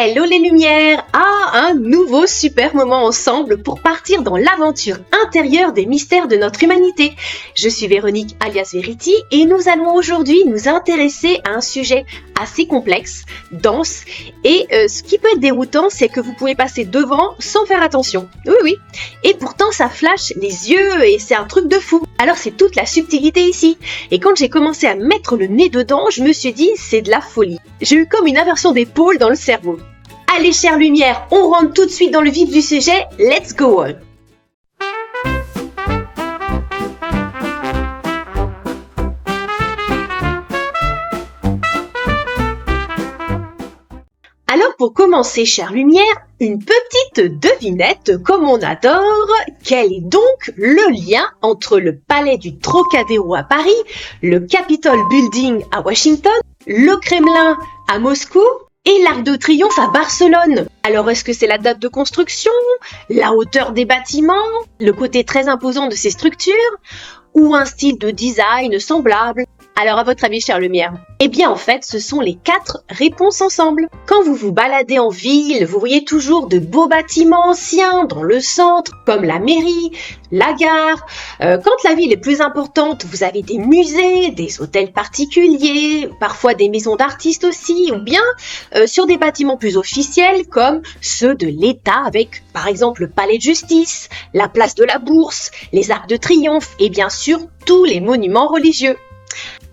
Hello les lumières! Un nouveau super moment ensemble pour partir dans l'aventure intérieure des mystères de notre humanité. Je suis Véronique alias Verity et nous allons aujourd'hui nous intéresser à un sujet assez complexe, dense et ce qui peut être déroutant, c'est que vous pouvez passer devant sans faire attention. Oui. Et pourtant ça flash les yeux et c'est un truc de fou. Alors c'est toute la subtilité ici. Et quand j'ai commencé à mettre le nez dedans, je me suis dit c'est de la folie. J'ai eu comme une inversion d'épaule dans le cerveau. Allez chère lumière, on rentre tout de suite dans le vif du sujet, let's go on. Alors pour commencer chère lumière, une petite devinette comme on adore. Quel est donc le lien entre le palais du Trocadéro à Paris, le Capitol Building à Washington, le Kremlin à Moscou et l'Arc de Triomphe à Barcelone? Alors est-ce que c'est la date de construction, la hauteur des bâtiments, le côté très imposant de ces structures, ou un style de design semblable? Alors à votre avis chère lumière? Eh bien en fait ce sont les 4 réponses ensemble. Quand vous vous baladez en ville, vous voyez toujours de beaux bâtiments anciens dans le centre, comme la mairie, la gare. Quand la ville est plus importante, vous avez des musées, des hôtels particuliers, parfois des maisons d'artistes aussi, ou bien sur des bâtiments plus officiels comme ceux de l'État avec par exemple le palais de justice, la place de la Bourse, les arcs de triomphe et bien sûr tous les monuments religieux.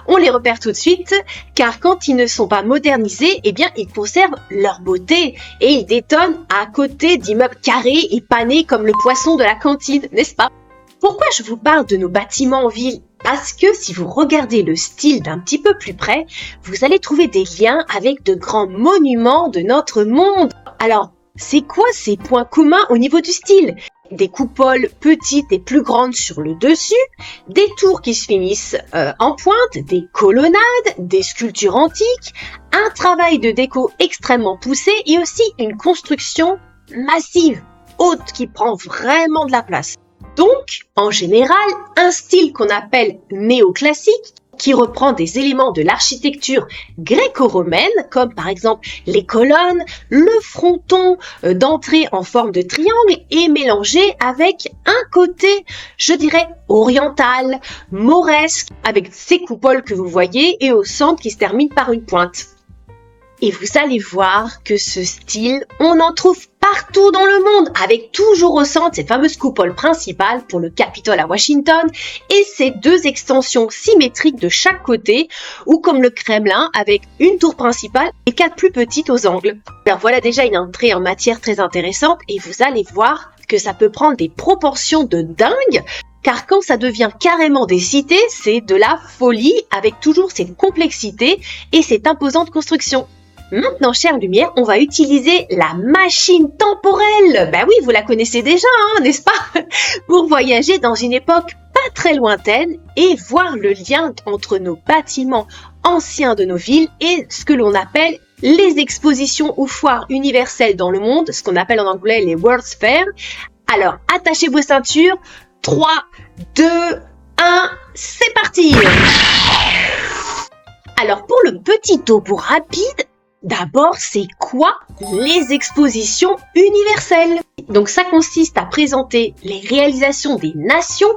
On les repère tout de suite, car quand ils ne sont pas modernisés, eh bien, ils conservent leur beauté et ils détonnent à côté d'immeubles carrés et panés comme le poisson de la cantine, n'est-ce pas? Pourquoi je vous parle de nos bâtiments en ville? Parce que si vous regardez le style d'un petit peu plus près, vous allez trouver des liens avec de grands monuments de notre monde. Alors, c'est quoi ces points communs au niveau du style? Des coupoles petites et plus grandes sur le dessus, des tours qui se finissent en pointe, des colonnades, des sculptures antiques, un travail de déco extrêmement poussé et aussi une construction massive, haute, qui prend vraiment de la place. Donc, en général, un style qu'on appelle néoclassique, qui reprend des éléments de l'architecture gréco-romaine, comme par exemple les colonnes, le fronton d'entrée en forme de triangle, est mélangé avec un côté, je dirais, oriental, mauresque, avec ces coupoles que vous voyez et au centre qui se termine par une pointe. Et vous allez voir que ce style, on en trouve partout dans le monde, avec toujours au centre cette fameuse coupole principale pour le Capitole à Washington et ces 2 extensions symétriques de chaque côté, ou comme le Kremlin avec une tour principale et 4 plus petites aux angles. Alors voilà déjà une entrée en matière très intéressante et vous allez voir que ça peut prendre des proportions de dingue. Car quand ça devient carrément des cités, c'est de la folie avec toujours cette complexité et cette imposante construction. Maintenant, chère lumière, on va utiliser la machine temporelle. Ben oui, vous la connaissez déjà, n'est-ce pas? Pour voyager dans une époque pas très lointaine et voir le lien entre nos bâtiments anciens de nos villes et ce que l'on appelle les expositions ou foires universelles dans le monde, ce qu'on appelle en anglais les World's Fair. Alors, attachez vos ceintures. 3, 2, 1, c'est parti! Alors, pour le petit topo rapide, d'abord, c'est quoi les expositions universelles? Donc ça consiste à présenter les réalisations des nations,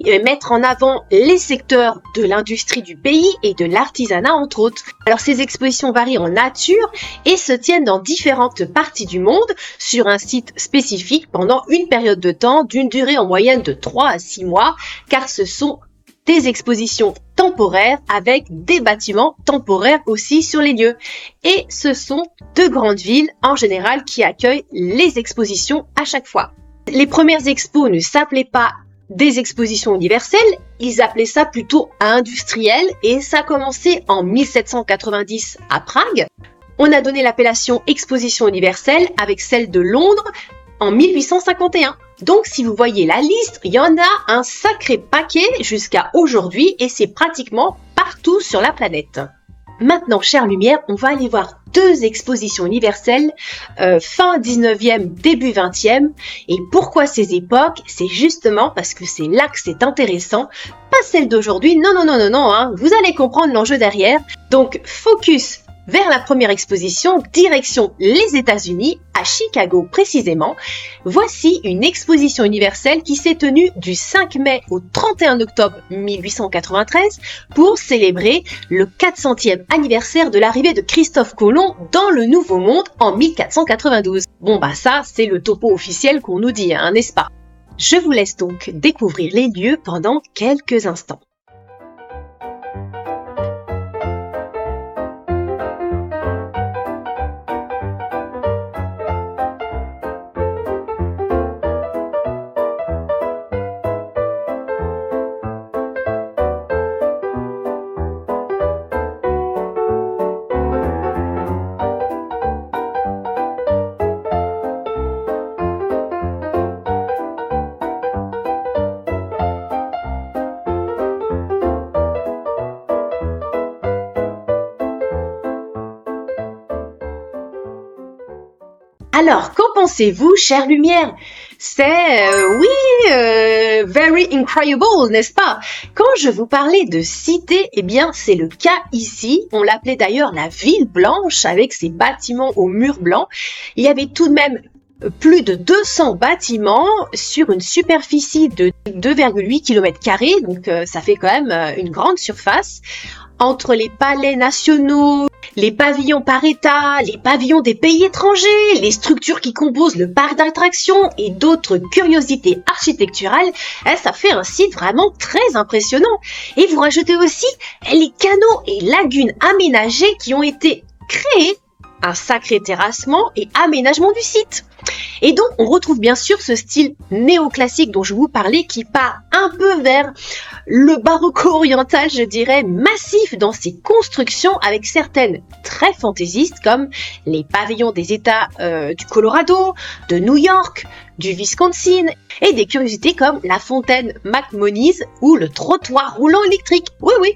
et mettre en avant les secteurs de l'industrie du pays et de l'artisanat entre autres. Alors ces expositions varient en nature et se tiennent dans différentes parties du monde sur un site spécifique pendant une période de temps d'une durée en moyenne de 3 à 6 mois, car ce sont des expositions temporaires avec des bâtiments temporaires aussi sur les lieux. Et ce sont 2 grandes villes en général qui accueillent les expositions à chaque fois. Les premières expos ne s'appelaient pas des expositions universelles, ils appelaient ça plutôt industrielles et ça a commencé en 1790 à Prague. On a donné l'appellation exposition universelle avec celle de Londres en 1851. Donc si vous voyez la liste, il y en a un sacré paquet jusqu'à aujourd'hui et c'est pratiquement partout sur la planète. Maintenant, chère lumière, on va aller voir 2 expositions universelles fin 19e, début 20e. Et pourquoi ces époques? C'est justement parce que c'est là que c'est intéressant, pas celle d'aujourd'hui. Non, vous allez comprendre l'enjeu derrière. Donc, focus vers la première exposition, direction les États-Unis, à Chicago précisément. Voici une exposition universelle qui s'est tenue du 5 mai au 31 octobre 1893 pour célébrer le 400e anniversaire de l'arrivée de Christophe Colomb dans le Nouveau Monde en 1492. Bon bah ça, c'est le topo officiel qu'on nous dit, hein, n'est-ce pas? Je vous laisse donc découvrir les lieux pendant quelques instants. Alors, qu'en pensez-vous, chère lumière? C'est, very incredible, n'est-ce pas? Quand je vous parlais de cité, eh bien, c'est le cas ici. On l'appelait d'ailleurs la ville blanche avec ses bâtiments aux murs blancs. Il y avait tout de même plus de 200 bâtiments sur une superficie de 2,8 km², donc ça fait quand même une grande surface. Entre les palais nationaux, les pavillons par État, les pavillons des pays étrangers, les structures qui composent le parc d'attractions et d'autres curiosités architecturales, ça fait un site vraiment très impressionnant. Et vous rajoutez aussi les canaux et lagunes aménagés qui ont été créés, un sacré terrassement et aménagement du site. Et donc, on retrouve bien sûr ce style néoclassique dont je vous parlais qui part un peu vers le baroque oriental, je dirais, massif dans ses constructions avec certaines très fantaisistes comme les pavillons des États du Colorado, de New York, du Wisconsin et des curiosités comme la fontaine McMonnies ou le trottoir roulant électrique. Oui, oui.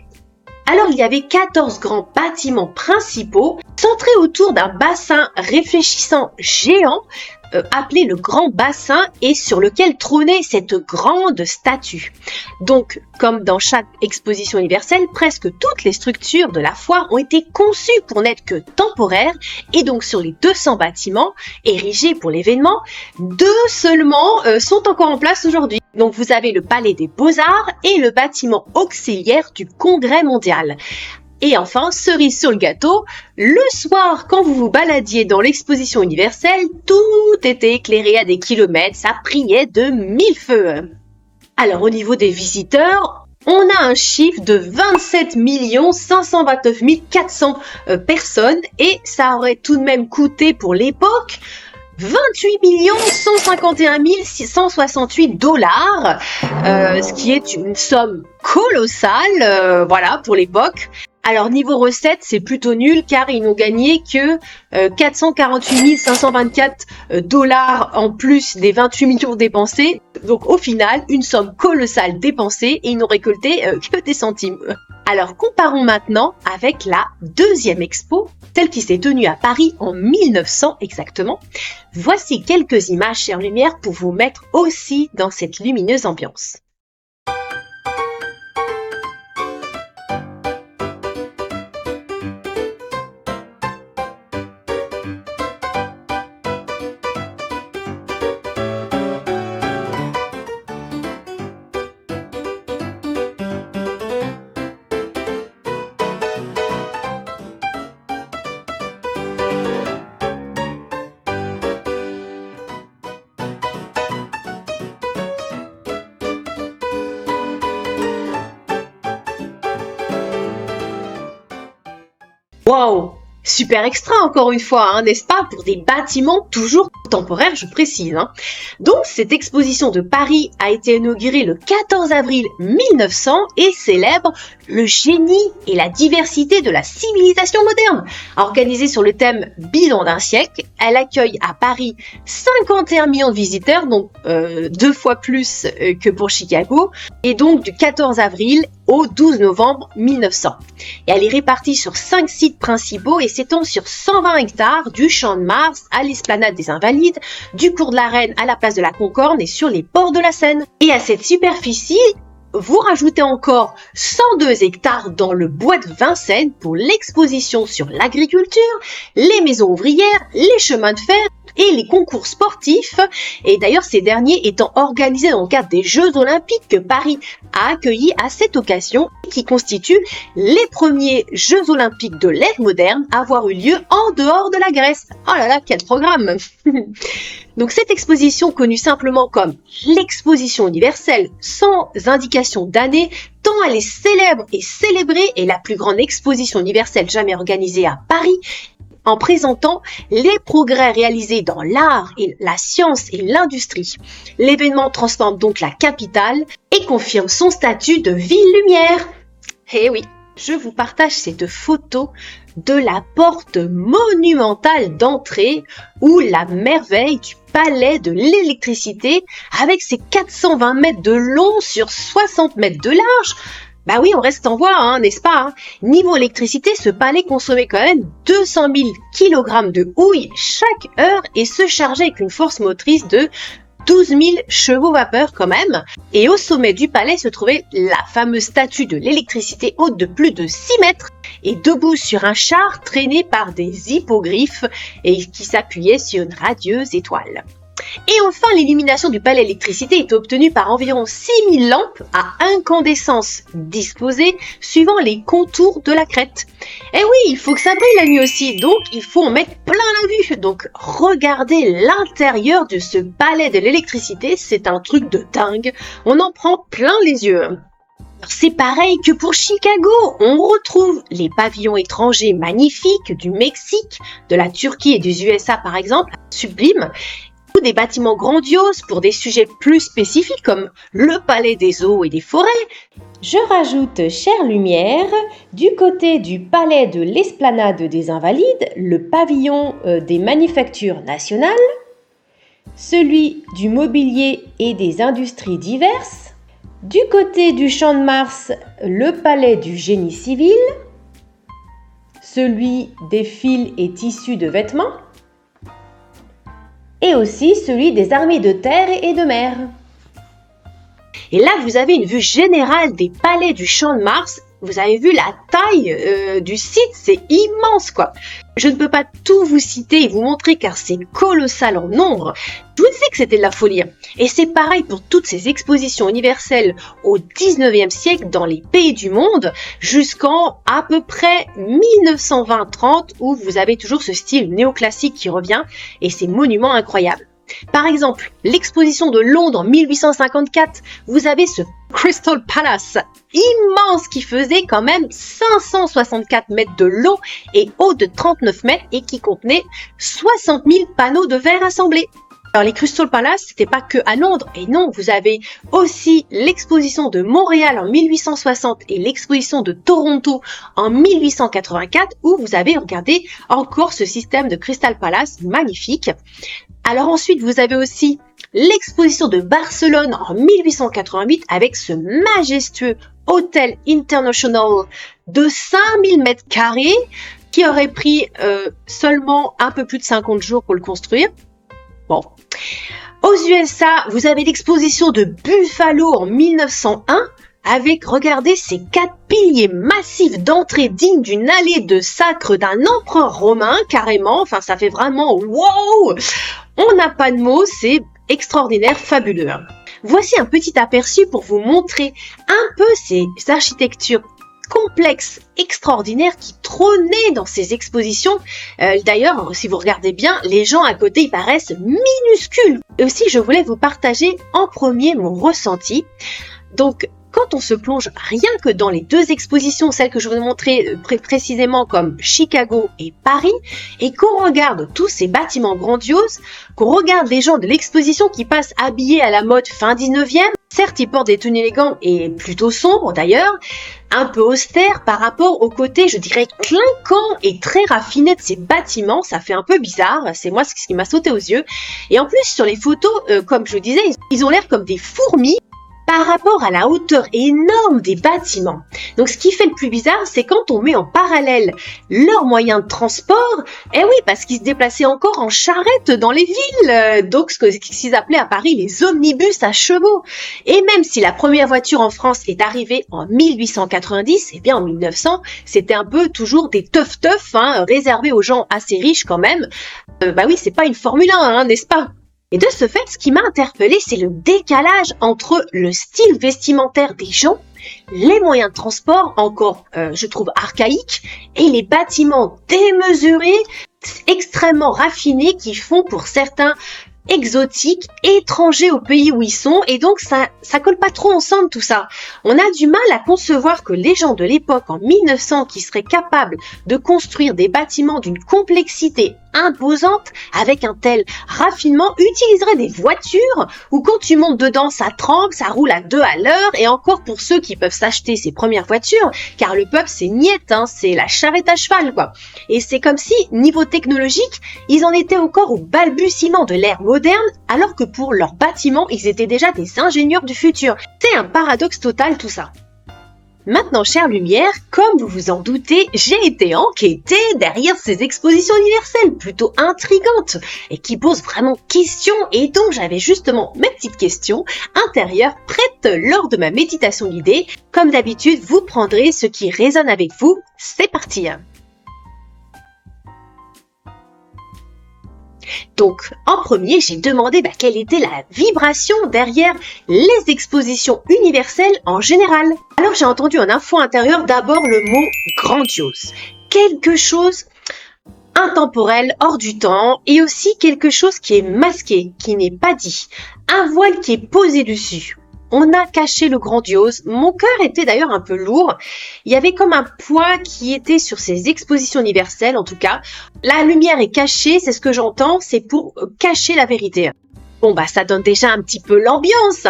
Alors, il y avait 14 grands bâtiments principaux centrés autour d'un bassin réfléchissant géant appelé le Grand Bassin et sur lequel trônait cette grande statue. Donc, comme dans chaque exposition universelle, presque toutes les structures de la foire ont été conçues pour n'être que temporaires et donc sur les 200 bâtiments érigés pour l'événement, 2 seulement sont encore en place aujourd'hui. Donc, vous avez le Palais des Beaux-Arts et le bâtiment auxiliaire du Congrès mondial. Et enfin, cerise sur le gâteau, le soir, quand vous vous baladiez dans l'exposition universelle, tout était éclairé à des kilomètres, ça priait de 1000 feux. Alors, au niveau des visiteurs, on a un chiffre de 27 529 400 personnes et ça aurait tout de même coûté pour l'époque 28 151 668 $, ce qui est une somme colossale, voilà, pour l'époque. Alors, niveau recettes, c'est plutôt nul car ils n'ont gagné que 448 524 $ en plus des 28 millions dépensés. Donc, au final, une somme colossale dépensée et ils n'ont récolté que des centimes. Alors, comparons maintenant avec la deuxième expo, celle qui s'est tenue à Paris en 1900 exactement. Voici quelques images, chère lumière, pour vous mettre aussi dans cette lumineuse ambiance. Wow! Super extra encore une fois, hein, n'est-ce pas? Pour des bâtiments toujours temporaires, je précise. Hein. Donc, cette exposition de Paris a été inaugurée le 14 avril 1900 et célèbre le génie et la diversité de la civilisation moderne. Organisée sur le thème Bilan d'un siècle, elle accueille à Paris 51 millions de visiteurs, donc 2 fois plus que pour Chicago, et donc du 14 avril au 12 novembre 1900. Et elle est répartie sur 5 sites principaux et s'étend sur 120 hectares, du Champ de Mars à l'Esplanade des Invalides, du Cours de la Reine à la place de la Concorde et sur les bords de la Seine. Et à cette superficie, vous rajoutez encore 102 hectares dans le bois de Vincennes pour l'exposition sur l'agriculture, les maisons ouvrières, les chemins de fer et les concours sportifs. Et d'ailleurs, ces derniers étant organisés dans le cadre des Jeux Olympiques que Paris a accueillis à cette occasion, qui constituent les premiers Jeux Olympiques de l'ère moderne à avoir eu lieu en dehors de la Grèce. Oh là là, quel programme! Donc cette exposition, connue simplement comme l'exposition universelle, sans indication d'année, tant elle est célèbre et célébrée, est la plus grande exposition universelle jamais organisée à Paris, en présentant les progrès réalisés dans l'art et la science et l'industrie. L'événement transforme donc la capitale et confirme son statut de ville-lumière. Eh oui, je vous partage cette photo de la porte monumentale d'entrée ou la merveille du palais de l'électricité avec ses 420 mètres de long sur 60 mètres de large. Bah oui, on reste en voie, hein, n'est-ce pas, hein. Niveau électricité, ce palais consommait quand même 200 000 kg de houille chaque heure et se chargeait avec une force motrice de 12 000 chevaux vapeur quand même. Et au sommet du palais se trouvait la fameuse statue de l'électricité haute de plus de 6 mètres et debout sur un char traîné par des hippogriffes et qui s'appuyait sur une radieuse étoile. Et enfin, l'illumination du palais électricité est obtenue par environ 6000 lampes à incandescence disposées suivant les contours de la crête. Et oui, il faut que ça brille la nuit aussi, donc il faut en mettre plein la vue. Donc regardez l'intérieur de ce palais de l'électricité, c'est un truc de dingue, on en prend plein les yeux. C'est pareil que pour Chicago, on retrouve les pavillons étrangers magnifiques du Mexique, de la Turquie et des USA par exemple, sublimes, ou des bâtiments grandioses pour des sujets plus spécifiques comme le palais des eaux et des forêts. Je rajoute, chère lumière, du côté du palais de l'Esplanade des Invalides, le pavillon des manufactures nationales, celui du mobilier et des industries diverses, du côté du Champ de Mars, le palais du génie civil, celui des fils et tissus de vêtements, et aussi celui des armées de terre et de mer. Et là, vous avez une vue générale des palais du Champ de Mars. Vous avez vu la taille du site, c'est immense quoi. Je ne peux pas tout vous citer et vous montrer car c'est colossal en nombre. Je vous disais que c'était de la folie. Et c'est pareil pour toutes ces expositions universelles au 19e siècle dans les pays du monde jusqu'en à peu près 1920-30 où vous avez toujours ce style néoclassique qui revient et ces monuments incroyables. Par exemple, l'exposition de Londres en 1854, vous avez ce Crystal Palace immense qui faisait quand même 564 mètres de long et haut de 39 mètres et qui contenait 60 000 panneaux de verre assemblés. Alors les Crystal Palace, c'était pas que à Londres, et non, vous avez aussi l'exposition de Montréal en 1860 et l'exposition de Toronto en 1884 où vous avez regardé encore ce système de Crystal Palace magnifique. Alors ensuite, vous avez aussi l'exposition de Barcelone en 1888 avec ce majestueux hôtel international de 5000 mètres carrés qui aurait pris seulement un peu plus de 50 jours pour le construire. Bon. Aux USA, vous avez l'exposition de Buffalo en 1901 avec, regardez, ces 4 piliers massifs d'entrée dignes d'une allée de sacre d'un empereur romain, carrément. Enfin, ça fait vraiment wow! On n'a pas de mots, c'est extraordinaire, fabuleux. Voici un petit aperçu pour vous montrer un peu ces architectures complexes, extraordinaires qui trônaient dans ces expositions. D'ailleurs, si vous regardez bien, les gens à côté, ils paraissent minuscules. Et aussi, je voulais vous partager en premier mon ressenti. Donc, quand on se plonge rien que dans les deux expositions, celles que je vous ai montrées précisément comme Chicago et Paris, et qu'on regarde tous ces bâtiments grandioses, qu'on regarde les gens de l'exposition qui passent habillés à la mode fin 19e, certes ils portent des tenues élégantes et plutôt sombres d'ailleurs, un peu austères par rapport au côté, je dirais, clinquant et très raffiné de ces bâtiments, ça fait un peu bizarre, c'est moi ce qui m'a sauté aux yeux. Et en plus sur les photos, comme je disais, ils ont l'air comme des fourmis. par rapport à la hauteur énorme des bâtiments. Donc ce qui fait le plus bizarre, c'est quand on met en parallèle leurs moyens de transport, et oui, parce qu'ils se déplaçaient encore en charrette dans les villes, donc ce qu'ils appelaient à Paris les omnibus à chevaux. Et même si la première voiture en France est arrivée en 1890, eh bien en 1900, c'était un peu toujours des teuf-teuf, réservés aux gens assez riches quand même. Bah oui, c'est pas une Formule 1, n'est-ce pas? Et de ce fait, ce qui m'a interpellée, c'est le décalage entre le style vestimentaire des gens, les moyens de transport, encore, je trouve, archaïques, et les bâtiments démesurés, extrêmement raffinés, qui font pour certains exotiques, étrangers au pays où ils sont, et donc ça colle pas trop ensemble tout ça. On a du mal à concevoir que les gens de l'époque, en 1900, qui seraient capables de construire des bâtiments d'une complexité imposante, avec un tel raffinement, utiliseraient des voitures où quand tu montes dedans, ça tremble, ça roule à 2 à l'heure, et encore pour ceux qui peuvent s'acheter ces premières voitures, car le peuple c'est niette, c'est la charrette à cheval, quoi. Et c'est comme si, niveau technologique, ils en étaient encore au balbutiement de l'ère moderne, alors que pour leurs bâtiments, ils étaient déjà des ingénieurs du futur. C'est un paradoxe total tout ça. Maintenant, chère Lumière, comme vous vous en doutez, j'ai été enquêtée derrière ces expositions universelles plutôt intrigantes et qui posent vraiment question, et donc j'avais justement mes petites questions intérieures prêtes lors de ma méditation guidée. Comme d'habitude, vous prendrez ce qui résonne avec vous. C'est parti! Donc, en premier, j'ai demandé quelle était la vibration derrière les expositions universelles en général. Alors, j'ai entendu en info intérieure d'abord le mot grandiose. Quelque chose intemporel, hors du temps, et aussi quelque chose qui est masqué, qui n'est pas dit. Un voile qui est posé dessus. On a caché le grandiose. Mon cœur était d'ailleurs un peu lourd. Il y avait comme un poids qui était sur ces expositions universelles, en tout cas. La lumière est cachée, c'est ce que j'entends, c'est pour cacher la vérité. Bon, ça donne déjà un petit peu l'ambiance,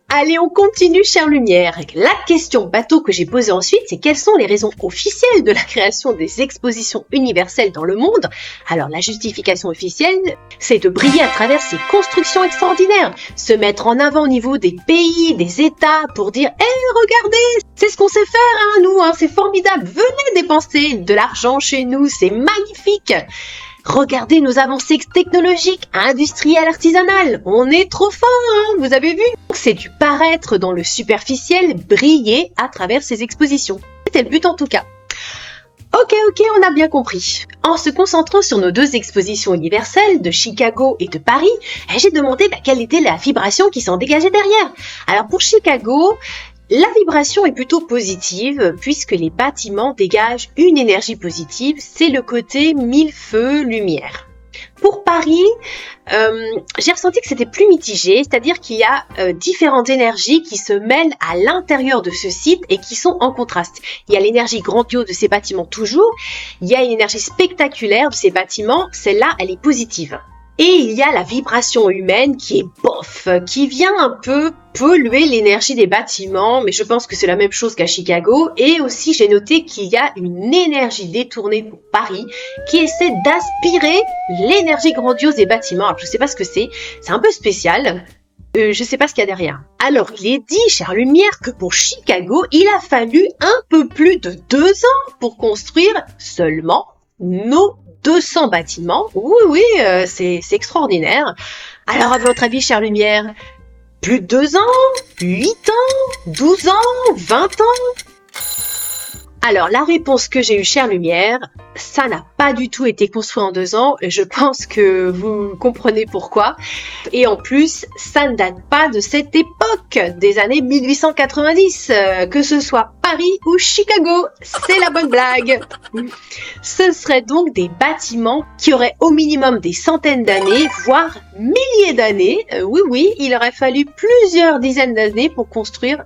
Allez, on continue, chère Lumière. La question bateau que j'ai posée ensuite, c'est quelles sont les raisons officielles de la création des expositions universelles dans le monde? Alors, la justification officielle, c'est de briller à travers ces constructions extraordinaires, se mettre en avant au niveau des pays, des États, pour dire « regardez, c'est ce qu'on sait faire, nous, c'est formidable, venez dépenser de l'argent chez nous, c'est magnifique !» Regardez nos avancées technologiques, industrielles, artisanales. On est trop fort, vous avez vu? C'est du paraître dans le superficiel, briller à travers ces expositions. C'était le but en tout cas. Ok, on a bien compris. En se concentrant sur nos 2 expositions universelles de Chicago et de Paris, j'ai demandé quelle était la vibration qui s'en dégageait derrière. Alors pour Chicago, la vibration est plutôt positive puisque les bâtiments dégagent une énergie positive, c'est le côté mille feux lumière. Pour Paris, j'ai ressenti que c'était plus mitigé, c'est-à-dire qu'il y a différentes énergies qui se mêlent à l'intérieur de ce site et qui sont en contraste. Il y a l'énergie grandiose de ces bâtiments toujours, il y a une énergie spectaculaire de ces bâtiments, celle-là elle est positive. Et il y a la vibration humaine qui est bof, qui vient un peu polluer l'énergie des bâtiments, mais je pense que c'est la même chose qu'à Chicago. Et aussi, j'ai noté qu'il y a une énergie détournée pour Paris qui essaie d'aspirer l'énergie grandiose des bâtiments. Alors, je sais pas ce que c'est un peu spécial. Je sais pas ce qu'il y a derrière. Alors, il est dit, chère Lumière, que pour Chicago, il a fallu un peu plus de 2 ans pour construire seulement nos 200 bâtiments. Oui, c'est extraordinaire. Alors, à votre avis, chère Lumière, plus de 2 ans, 8 ans, 12 ans, 20 ans? Alors, la réponse que j'ai eue, chère Lumière, ça n'a pas du tout été construit en 2 ans. Je pense que vous comprenez pourquoi. Et en plus, ça ne date pas de cette époque, des années 1890, que ce soit Paris ou Chicago. C'est la bonne blague. Ce seraient donc des bâtiments qui auraient au minimum des centaines d'années, voire milliers d'années. Oui, il aurait fallu plusieurs dizaines d'années pour construire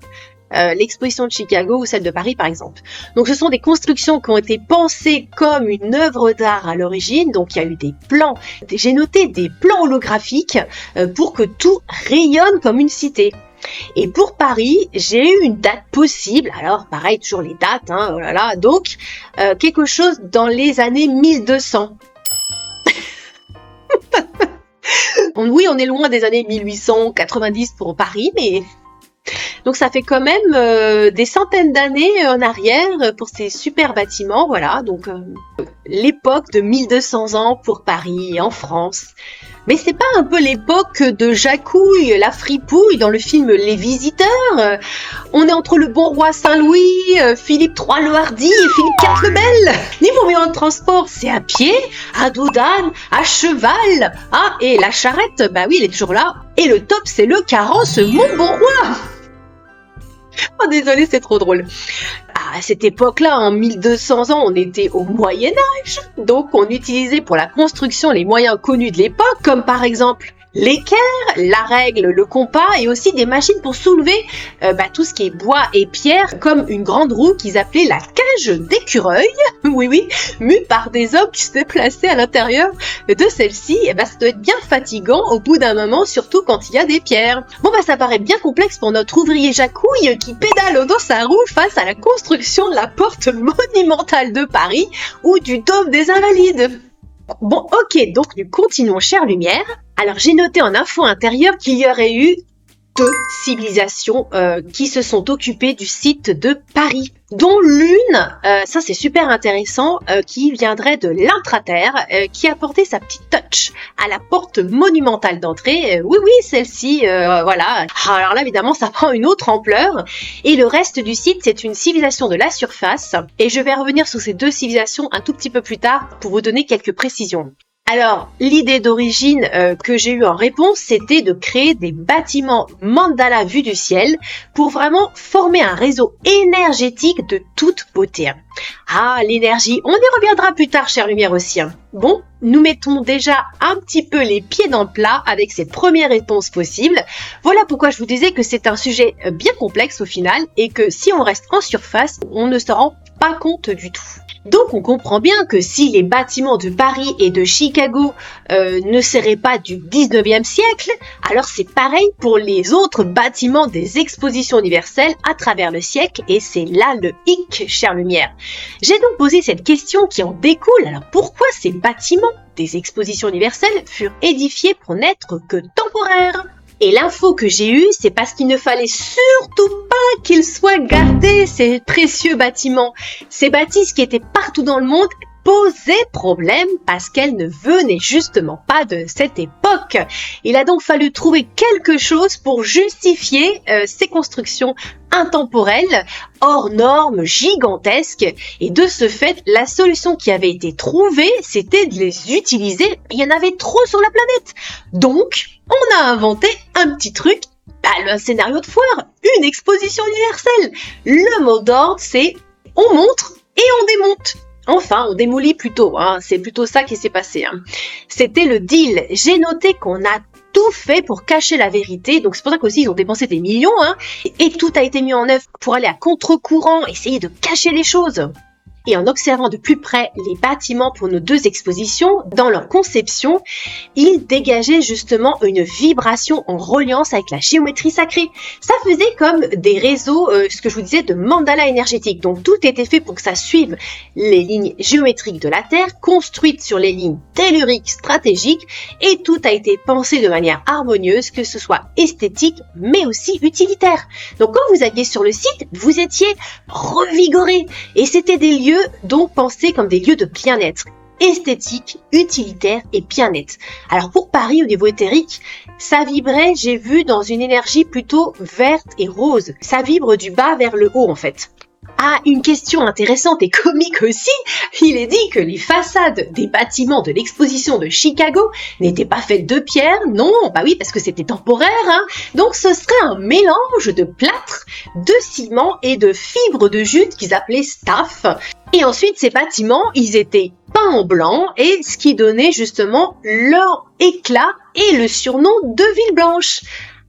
l'exposition de Chicago ou celle de Paris par exemple. Donc ce sont des constructions qui ont été pensées comme une œuvre d'art à l'origine, donc il y a eu des plans, j'ai noté des plans holographiques pour que tout rayonne comme une cité. Et pour Paris, j'ai eu une date possible, alors pareil, toujours les dates, donc quelque chose dans les années 1200. Oui, on est loin des années 1890 pour Paris, mais Donc ça fait quand même des centaines d'années en arrière pour ces super bâtiments, voilà. Donc l'époque de 1200 ans pour Paris, en France. Mais c'est pas un peu l'époque de Jacouille, la fripouille dans le film Les Visiteurs? On est entre le bon roi Saint-Louis, Philippe III le Hardi et Philippe IV le Bel. Niveau moyen de transport, c'est à pied, à dos d'âne, à cheval. Ah, et la charrette, bah oui, elle est toujours là. Et le top, c'est le carrosse Mon Bon Roi. Oh désolé, c'est trop drôle. À cette époque-là, en 1200 ans, on était au Moyen-Âge. Donc on utilisait pour la construction les moyens connus de l'époque, comme par exemple l'équerre, la règle, le compas et aussi des machines pour soulever tout ce qui est bois et pierre, comme une grande roue qu'ils appelaient la cage d'écureuil. Oui, mue par des hommes qui se déplaçaient à l'intérieur de celle-ci. Et ça doit être bien fatigant au bout d'un moment, surtout quand il y a des pierres. Bon, ça paraît bien complexe pour notre ouvrier Jacouille qui pédale dans sa roue face à la construction de la porte monumentale de Paris ou du dôme des Invalides. Bon, ok, donc nous continuons, chère lumière. Alors, j'ai noté en info intérieure qu'il y aurait eu 2 civilisations qui se sont occupées du site de Paris, dont l'une, ça c'est super intéressant, qui viendrait de l'intraterre, qui apportait sa petite touch à la porte monumentale d'entrée. Oui, celle-ci, voilà. Alors là, évidemment, ça prend une autre ampleur. Et le reste du site, c'est une civilisation de la surface. Et je vais revenir sur ces 2 civilisations un tout petit peu plus tard pour vous donner quelques précisions. Alors, l'idée d'origine que j'ai eue en réponse, c'était de créer des bâtiments mandala vus du ciel pour vraiment former un réseau énergétique de toute beauté. Ah, l'énergie, on y reviendra plus tard, chère lumière aussi. Bon, nous mettons déjà un petit peu les pieds dans le plat avec ces premières réponses possibles. Voilà pourquoi je vous disais que c'est un sujet bien complexe au final et que si on reste en surface, on ne se rend pas compte du tout. Donc on comprend bien que si les bâtiments de Paris et de Chicago ne seraient pas du 19e siècle, alors c'est pareil pour les autres bâtiments des expositions universelles à travers le siècle et c'est là le hic, chère lumière. J'ai donc posé cette question qui en découle, alors pourquoi ces bâtiments des expositions universelles furent édifiés pour n'être que temporaires ? Et l'info que j'ai eue, c'est parce qu'il ne fallait surtout pas qu'ils soient gardés, ces précieux bâtiments. Ces bâtisses qui étaient partout dans le monde posaient problème parce qu'elles ne venaient justement pas de cette époque. Il a donc fallu trouver quelque chose pour justifier ces constructions intemporelles, hors normes, gigantesques. Et de ce fait, la solution qui avait été trouvée, c'était de les utiliser. Il y en avait trop sur la planète. Donc, on a inventé un petit truc, un scénario de foire, une exposition universelle. Le mot d'ordre, c'est on montre et on démonte. Enfin, on démolit plutôt, c'est plutôt ça qui s'est passé. C'était le deal. J'ai noté qu'on a tout fait pour cacher la vérité, donc c'est pour ça qu'aussi ils ont dépensé des millions, et tout a été mis en œuvre pour aller à contre-courant, essayer de cacher les choses. Et en observant de plus près les bâtiments pour nos 2 expositions, dans leur conception, ils dégageaient justement une vibration en reliance avec la géométrie sacrée. Ça faisait comme des réseaux, ce que je vous disais, de mandala énergétiques. Donc tout était fait pour que ça suive les lignes géométriques de la Terre, construites sur les lignes telluriques stratégiques, et tout a été pensé de manière harmonieuse, que ce soit esthétique, mais aussi utilitaire. Donc quand vous alliez sur le site, vous étiez revigoré, et c'était des lieux donc pensés comme des lieux de bien-être, esthétique, utilitaire et bien-être. Alors pour Paris, au niveau éthérique, ça vibrait, j'ai vu, dans une énergie plutôt verte et rose. Ça vibre du bas vers le haut en fait. Ah, une question intéressante et comique aussi, il est dit que les façades des bâtiments de l'exposition de Chicago n'étaient pas faites de pierre, non, oui, parce que c'était temporaire, donc ce serait un mélange de plâtre, de ciment et de fibres de jute qu'ils appelaient staff. Et ensuite, ces bâtiments, ils étaient peints en blanc, et ce qui donnait justement leur éclat et le surnom de ville blanche.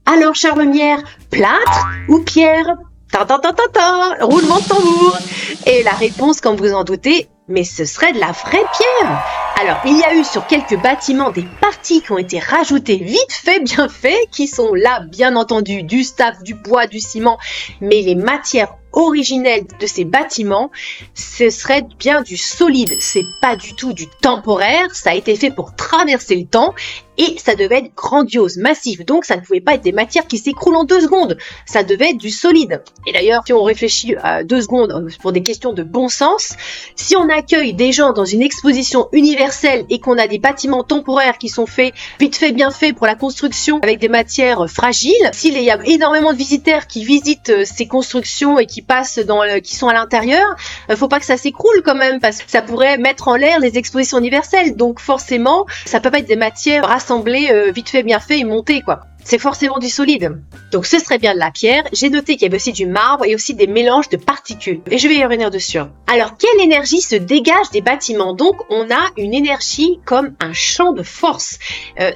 Alors, chère lumière, plâtre ou pierre ? Roulement de tambour. Et la réponse, comme vous en doutez, mais ce serait de la vraie pierre. Alors, il y a eu sur quelques bâtiments des parties qui ont été rajoutées vite fait, bien fait, qui sont là, bien entendu, du staff, du bois, du ciment, mais les matières originelles de ces bâtiments, ce serait bien du solide. C'est pas du tout du temporaire, ça a été fait pour traverser le temps et ça devait être grandiose, massif. Donc ça ne pouvait pas être des matières qui s'écroulent en 2 secondes, ça devait être du solide. Et d'ailleurs, si on réfléchit à 2 secondes pour des questions de bon sens, si on accueille des gens dans une exposition universelle et qu'on a des bâtiments temporaires qui sont faits vite fait, bien fait pour la construction avec des matières fragiles, s'il y a énormément de visiteurs qui visitent ces constructions et qui passent qui sont à l'intérieur, faut pas que ça s'écroule quand même parce que ça pourrait mettre en l'air les expositions universelles. Donc forcément, ça peut pas être des matières rassemblées vite fait, bien fait et montées quoi. C'est forcément du solide. Donc ce serait bien de la pierre. J'ai noté qu'il y avait aussi du marbre et aussi des mélanges de particules. Et je vais y revenir dessus. Alors, quelle énergie se dégage des bâtiments? Donc, on a une énergie comme un champ de force.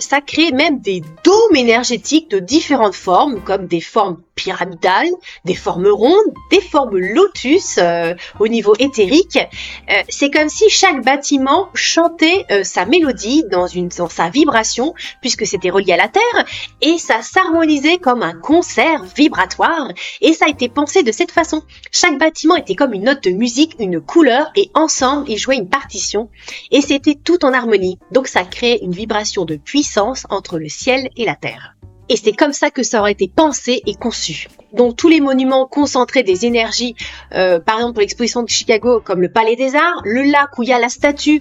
Ça crée même des dômes énergétiques de différentes formes, comme des formes pyramidales, des formes rondes, des formes lotus au niveau éthérique. C'est comme si chaque bâtiment chantait sa mélodie dans sa vibration, puisque c'était relié à la terre, et ça s'harmonisait comme un concert vibratoire, et ça a été pensé de cette façon. Chaque bâtiment était comme une note de musique, une couleur, et ensemble, ils jouaient une partition, et c'était tout en harmonie. Donc ça créait une vibration de puissance entre le ciel et la terre. Et c'est comme ça que ça aurait été pensé et conçu. Donc tous les monuments concentraient des énergies, par exemple pour l'exposition de Chicago, comme le Palais des Arts, le lac où il y a la statue.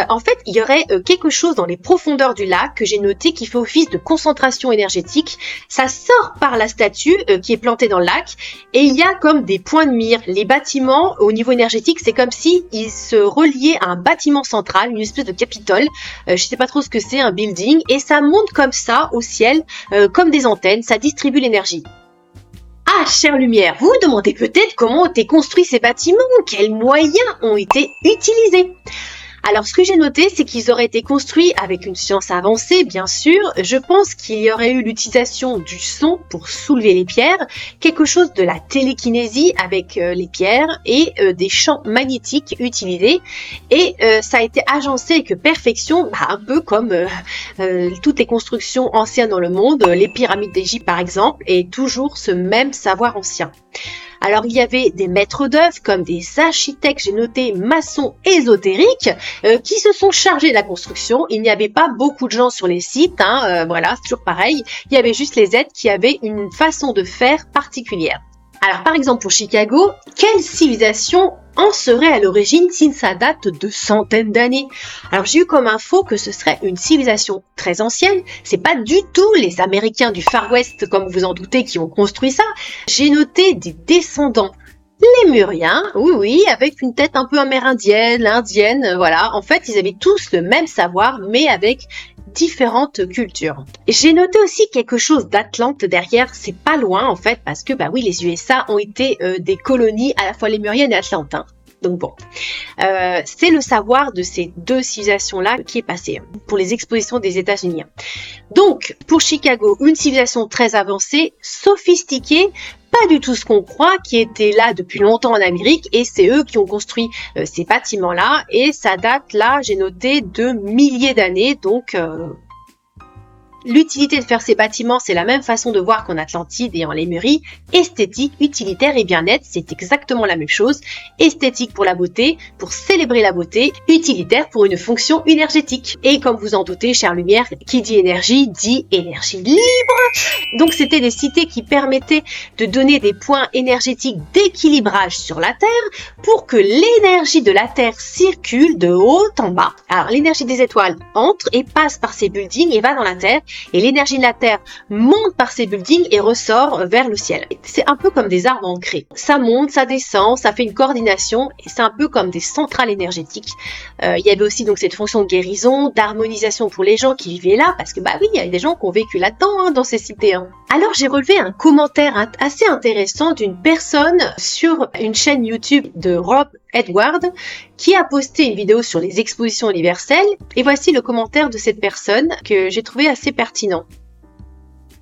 En fait, il y aurait quelque chose dans les profondeurs du lac que j'ai noté qui fait office de concentration énergétique. Ça sort par la statue qui est plantée dans le lac et il y a comme des points de mire. Les bâtiments, au niveau énergétique, c'est comme si ils se reliaient à un bâtiment central, une espèce de capitole. Je sais pas trop ce que c'est, un building, et ça monte comme ça au ciel, comme des antennes, ça distribue l'énergie. Ah, chère lumière, vous vous demandez peut-être comment ont été construits ces bâtiments, quels moyens ont été utilisés. Alors, ce que j'ai noté, c'est qu'ils auraient été construits avec une science avancée, bien sûr. Je pense qu'il y aurait eu l'utilisation du son pour soulever les pierres, quelque chose de la télékinésie avec les pierres et des champs magnétiques utilisés. Et ça a été agencé avec perfection, un peu comme toutes les constructions anciennes dans le monde, les pyramides d'Égypte par exemple, et toujours ce même savoir ancien. Alors, il y avait des maîtres d'œuvre comme des architectes, j'ai noté maçons ésotériques, qui se sont chargés de la construction. Il n'y avait pas beaucoup de gens sur les sites, voilà, c'est toujours pareil. Il y avait juste les aides qui avaient une façon de faire particulière. Alors, par exemple, pour Chicago, quelle civilisation en serait à l'origine si ça date de centaines d'années? Alors, j'ai eu comme info que ce serait une civilisation très ancienne. C'est pas du tout les Américains du Far West, comme vous en doutez, qui ont construit ça. J'ai noté des descendants lémuriens, oui, avec une tête un peu amérindienne, indienne, voilà. En fait, ils avaient tous le même savoir, mais avec différentes cultures. J'ai noté aussi quelque chose d'Atlante derrière, c'est pas loin en fait, parce que oui, les USA ont été des colonies à la fois lémuriennes et atlantaines. Donc bon, c'est le savoir de ces deux civilisations-là qui est passé pour les expositions des États-Unis. Donc, pour Chicago, une civilisation très avancée, sophistiquée, pas du tout ce qu'on croit, qui était là depuis longtemps en Amérique, et c'est eux qui ont construit ces bâtiments-là, et ça date là, j'ai noté, de milliers d'années, donc l'utilité de faire ces bâtiments, c'est la même façon de voir qu'en Atlantide et en Lémurie. Esthétique, utilitaire et bien-être, c'est exactement la même chose. Esthétique pour la beauté, pour célébrer la beauté. Utilitaire pour une fonction énergétique. Et comme vous en doutez, chère lumière, qui dit énergie libre. Donc c'était des cités qui permettaient de donner des points énergétiques d'équilibrage sur la Terre pour que l'énergie de la Terre circule de haut en bas. Alors l'énergie des étoiles entre et passe par ces buildings et va dans la Terre. Et l'énergie de la Terre monte par ces buildings et ressort vers le ciel. C'est un peu comme des arbres ancrés. Ça monte, ça descend, ça fait une coordination et c'est un peu comme des centrales énergétiques. Il y avait aussi donc cette fonction de guérison, d'harmonisation pour les gens qui vivaient là, parce que oui, il y a des gens qui ont vécu là-dedans, dans ces cités. Alors j'ai relevé un commentaire assez intéressant d'une personne sur une chaîne YouTube de Rob Edward qui a posté une vidéo sur les expositions universelles et voici le commentaire de cette personne que j'ai trouvé assez pertinent.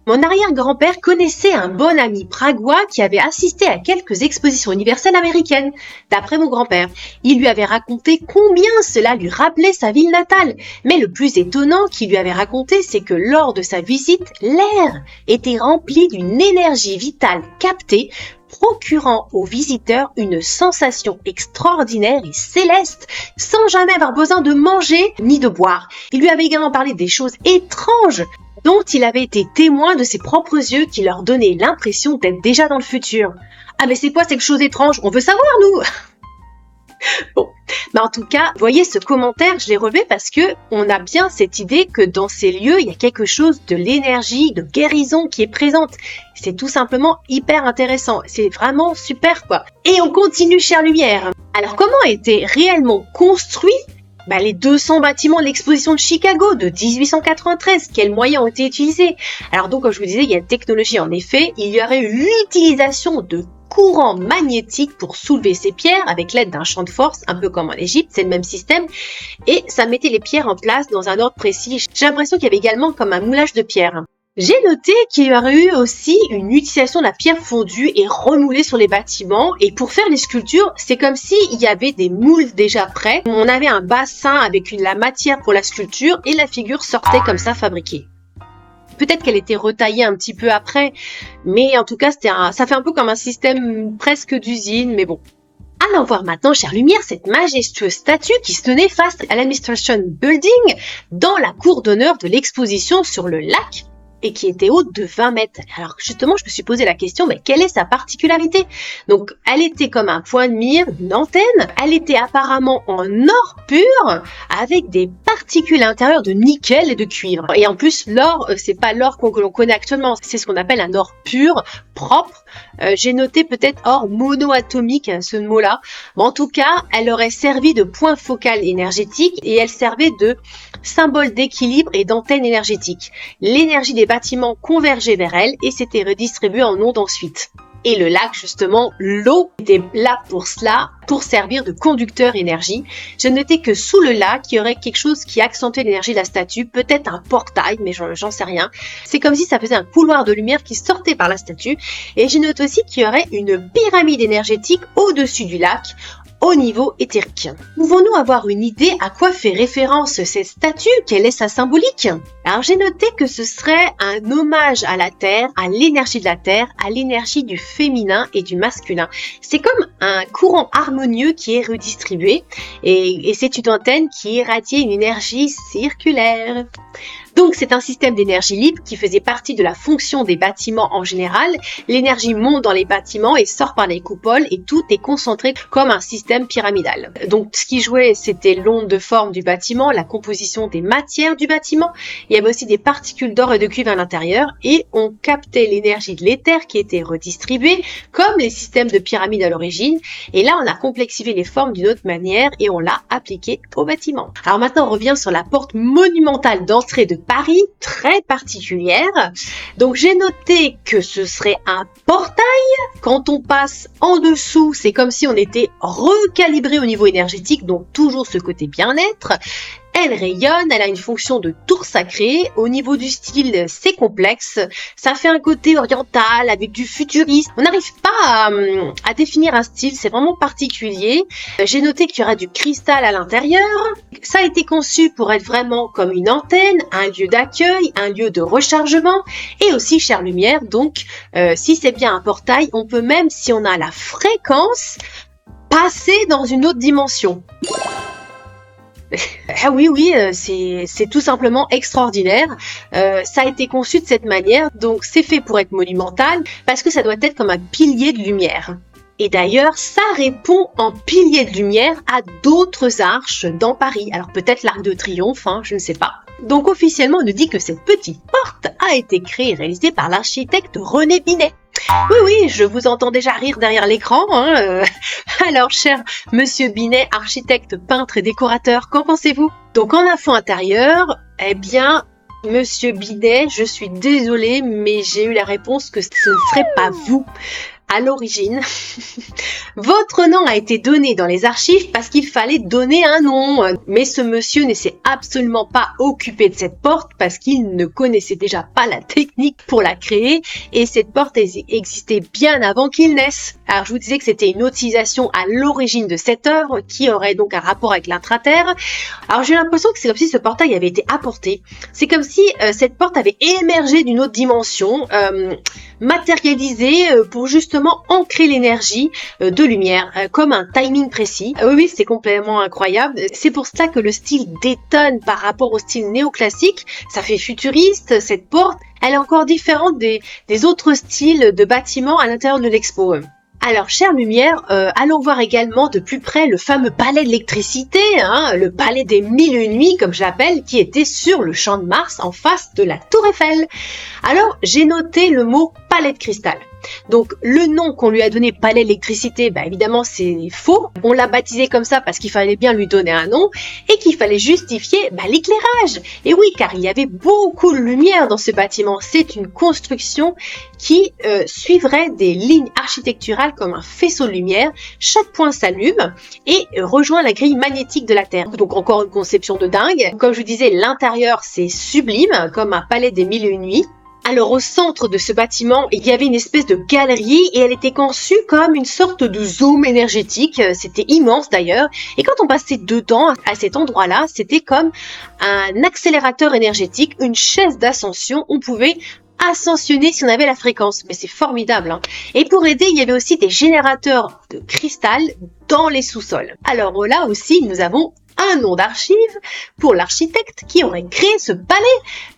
Mon arrière-grand-père connaissait un bon ami pragois qui avait assisté à quelques expositions universelles américaines. D'après mon grand-père, il lui avait raconté combien cela lui rappelait sa ville natale. Mais le plus étonnant qu'il lui avait raconté, c'est que lors de sa visite, l'air était rempli d'une énergie vitale captée, procurant aux visiteurs une sensation extraordinaire et céleste, sans jamais avoir besoin de manger ni de boire. Il lui avait également parlé des choses étranges dont il avait été témoin de ses propres yeux qui leur donnaient l'impression d'être déjà dans le futur. Ah mais c'est quoi cette chose étrange? On veut savoir, nous. Bon, mais en tout cas, voyez ce commentaire, je l'ai relevé parce que on a bien cette idée que dans ces lieux, il y a quelque chose de l'énergie, de guérison qui est présente. C'est tout simplement hyper intéressant. C'est vraiment super, quoi. Et on continue, chère lumière. Alors, comment étaient réellement construits les 200 bâtiments de l'exposition de Chicago de 1893, quels moyens ont été utilisés? Alors donc, comme je vous disais, il y a une technologie en effet, il y aurait eu l'utilisation de courants magnétiques pour soulever ces pierres avec l'aide d'un champ de force, un peu comme en Égypte, c'est le même système, et ça mettait les pierres en place dans un ordre précis. J'ai l'impression qu'il y avait également comme un moulage de pierre. J'ai noté qu'il y aurait eu aussi une utilisation de la pierre fondue et remoulée sur les bâtiments. Et pour faire les sculptures, c'est comme s'il y avait des moules déjà prêts. On avait un bassin avec la matière pour la sculpture et la figure sortait comme ça fabriquée. Peut-être qu'elle était retaillée un petit peu après, mais en tout cas, ça fait un peu comme un système presque d'usine, mais bon. Allons voir maintenant, chère lumière, cette majestueuse statue qui se tenait face à l'Administration Building dans la cour d'honneur de l'exposition sur le lac, et qui était haute de 20 mètres. Alors justement, je me suis posé la question, mais quelle est sa particularité? Donc, elle était comme un point de mire, une antenne. Elle était apparemment en or pur, avec des particules intérieures de nickel et de cuivre. Et en plus, l'or, c'est pas l'or que l'on connaît actuellement, c'est ce qu'on appelle un or pur, propre. J'ai noté peut-être or monoatomique, ce mot-là. Mais en tout cas, elle aurait servi de point focal énergétique et elle servait de symbole d'équilibre et d'antenne énergétique. L'énergie des bâtiments convergeait vers elle et s'était redistribuée en ondes ensuite. Et le lac, justement, l'eau était là pour cela, pour servir de conducteur énergie. J'ai noté que sous le lac, il y aurait quelque chose qui accentuait l'énergie de la statue, peut-être un portail, mais j'en sais rien. C'est comme si ça faisait un couloir de lumière qui sortait par la statue. Et j'ai noté aussi qu'il y aurait une pyramide énergétique au-dessus du lac, au niveau éthérique. Pouvons-nous avoir une idée à quoi fait référence cette statue? Quelle est sa symbolique? Alors j'ai noté que ce serait un hommage à la Terre, à l'énergie de la Terre, à l'énergie du féminin et du masculin. C'est comme un courant harmonieux qui est redistribué et c'est une antenne qui irradiait une énergie circulaire. Donc c'est un système d'énergie libre qui faisait partie de la fonction des bâtiments en général. L'énergie monte dans les bâtiments et sort par les coupoles et tout est concentré comme un système pyramidal. Donc ce qui jouait, c'était l'onde de forme du bâtiment, la composition des matières du bâtiment. Il y avait aussi des particules d'or et de cuivre à l'intérieur et on captait l'énergie de l'éther qui était redistribuée comme les systèmes de pyramide à l'origine. Et là, on a complexifié les formes d'une autre manière et on l'a appliqué au bâtiment. Alors maintenant, on revient sur la porte monumentale d'entrée de Paris, très particulière. Donc j'ai noté que ce serait un portail. Quand on passe en dessous, c'est comme si on était recalibré au niveau énergétique, donc toujours ce côté bien-être. Elle rayonne, elle a une fonction de tour sacrée. Au niveau du style, c'est complexe. Ça fait un côté oriental avec du futuriste. On n'arrive pas à définir un style, c'est vraiment particulier. J'ai noté qu'il y aura du cristal à l'intérieur. Ça a été conçu pour être vraiment comme une antenne, un lieu d'accueil, un lieu de rechargement et aussi, chère lumière, donc si c'est bien un portail, on peut même, si on a la fréquence, passer dans une autre dimension. Ah oui, c'est tout simplement extraordinaire. Ça a été conçu de cette manière, donc c'est fait pour être monumental, parce que ça doit être comme un pilier de lumière. Et d'ailleurs, ça répond en pilier de lumière à d'autres arches dans Paris. Alors peut-être l'Arc de Triomphe, je ne sais pas. Donc officiellement, on nous dit que cette petite porte a été créée et réalisée par l'architecte René Binet. Oui, je vous entends déjà rire derrière l'écran. Alors, cher Monsieur Binet, architecte, peintre et décorateur, qu'en pensez-vous? Donc, en info intérieure, eh bien, Monsieur Binet, je suis désolée, mais j'ai eu la réponse que ce ne serait pas vous. à l'origine, votre nom a été donné dans les archives parce qu'il fallait donner un nom. Mais ce monsieur ne s'est absolument pas occupé de cette porte parce qu'il ne connaissait déjà pas la technique pour la créer et cette porte existait bien avant qu'il naisse. Alors je vous disais que c'était une utilisation à l'origine de cette œuvre qui aurait donc un rapport avec l'intraterre. Alors j'ai l'impression que c'est comme si ce portail avait été apporté. C'est comme si cette porte avait émergé d'une autre dimension, matérialisée pour justement ancrer l'énergie de lumière, comme un timing précis. Oui, c'est complètement incroyable. C'est pour ça que le style détonne par rapport au style néoclassique. Ça fait futuriste, cette porte. Elle est encore différente des autres styles de bâtiments à l'intérieur de l'expo. Alors, chère lumière, allons voir également de plus près le fameux palais de l'électricité, le palais des 1001 nuits, comme j'appelle, qui était sur le champ de Mars, en face de la Tour Eiffel. Alors, j'ai noté le mot palais de cristal. Donc, le nom qu'on lui a donné, palais d'électricité, évidemment, c'est faux. On l'a baptisé comme ça parce qu'il fallait bien lui donner un nom et qu'il fallait justifier l'éclairage. Et oui, car il y avait beaucoup de lumière dans ce bâtiment. C'est une construction qui suivrait des lignes architecturales comme un faisceau de lumière. Chaque point s'allume et rejoint la grille magnétique de la Terre. Donc, encore une conception de dingue. Comme je vous disais, l'intérieur, c'est sublime, comme un palais des 1001 nuits. Alors au centre de ce bâtiment, il y avait une espèce de galerie et elle était conçue comme une sorte de zoom énergétique. C'était immense d'ailleurs. Et quand on passait dedans, à cet endroit-là, c'était comme un accélérateur énergétique, une chaise d'ascension. On pouvait ascensionner si on avait la fréquence. Mais c'est formidable. Et pour aider, il y avait aussi des générateurs de cristal dans les sous-sols. Alors là aussi, nous avons un nom d'archive pour l'architecte qui aurait créé ce palais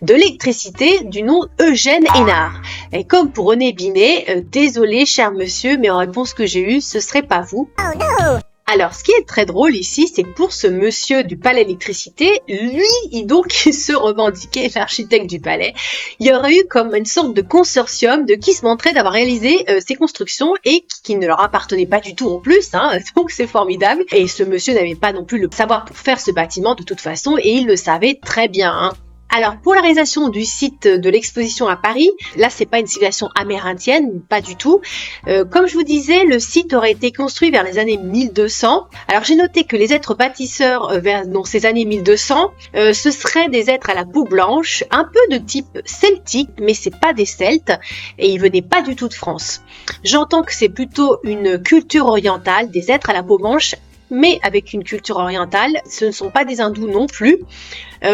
de l'électricité du nom Eugène Hénard. Et comme pour René Binet, désolé cher monsieur, mais en réponse que j'ai eue, ce serait pas vous. Oh no! Alors, ce qui est très drôle ici, c'est que pour ce monsieur du palais d'électricité, lui, il se revendiquait l'architecte du palais. Il y aurait eu comme une sorte de consortium de qui se montrait d'avoir réalisé ces constructions et qui ne leur appartenait pas du tout en plus, donc c'est formidable. Et ce monsieur n'avait pas non plus le savoir pour faire ce bâtiment de toute façon et il le savait très bien. Alors, pour la réalisation du site de l'exposition à Paris, là, c'est pas une civilisation amérindienne, pas du tout. Comme je vous disais, le site aurait été construit vers les années 1200. Alors, j'ai noté que les êtres bâtisseurs dans ces années 1200, ce seraient des êtres à la peau blanche, un peu de type celtique, mais c'est pas des Celtes, et ils venaient pas du tout de France. J'entends que c'est plutôt une culture orientale, des êtres à la peau blanche, mais avec une culture orientale, ce ne sont pas des hindous non plus.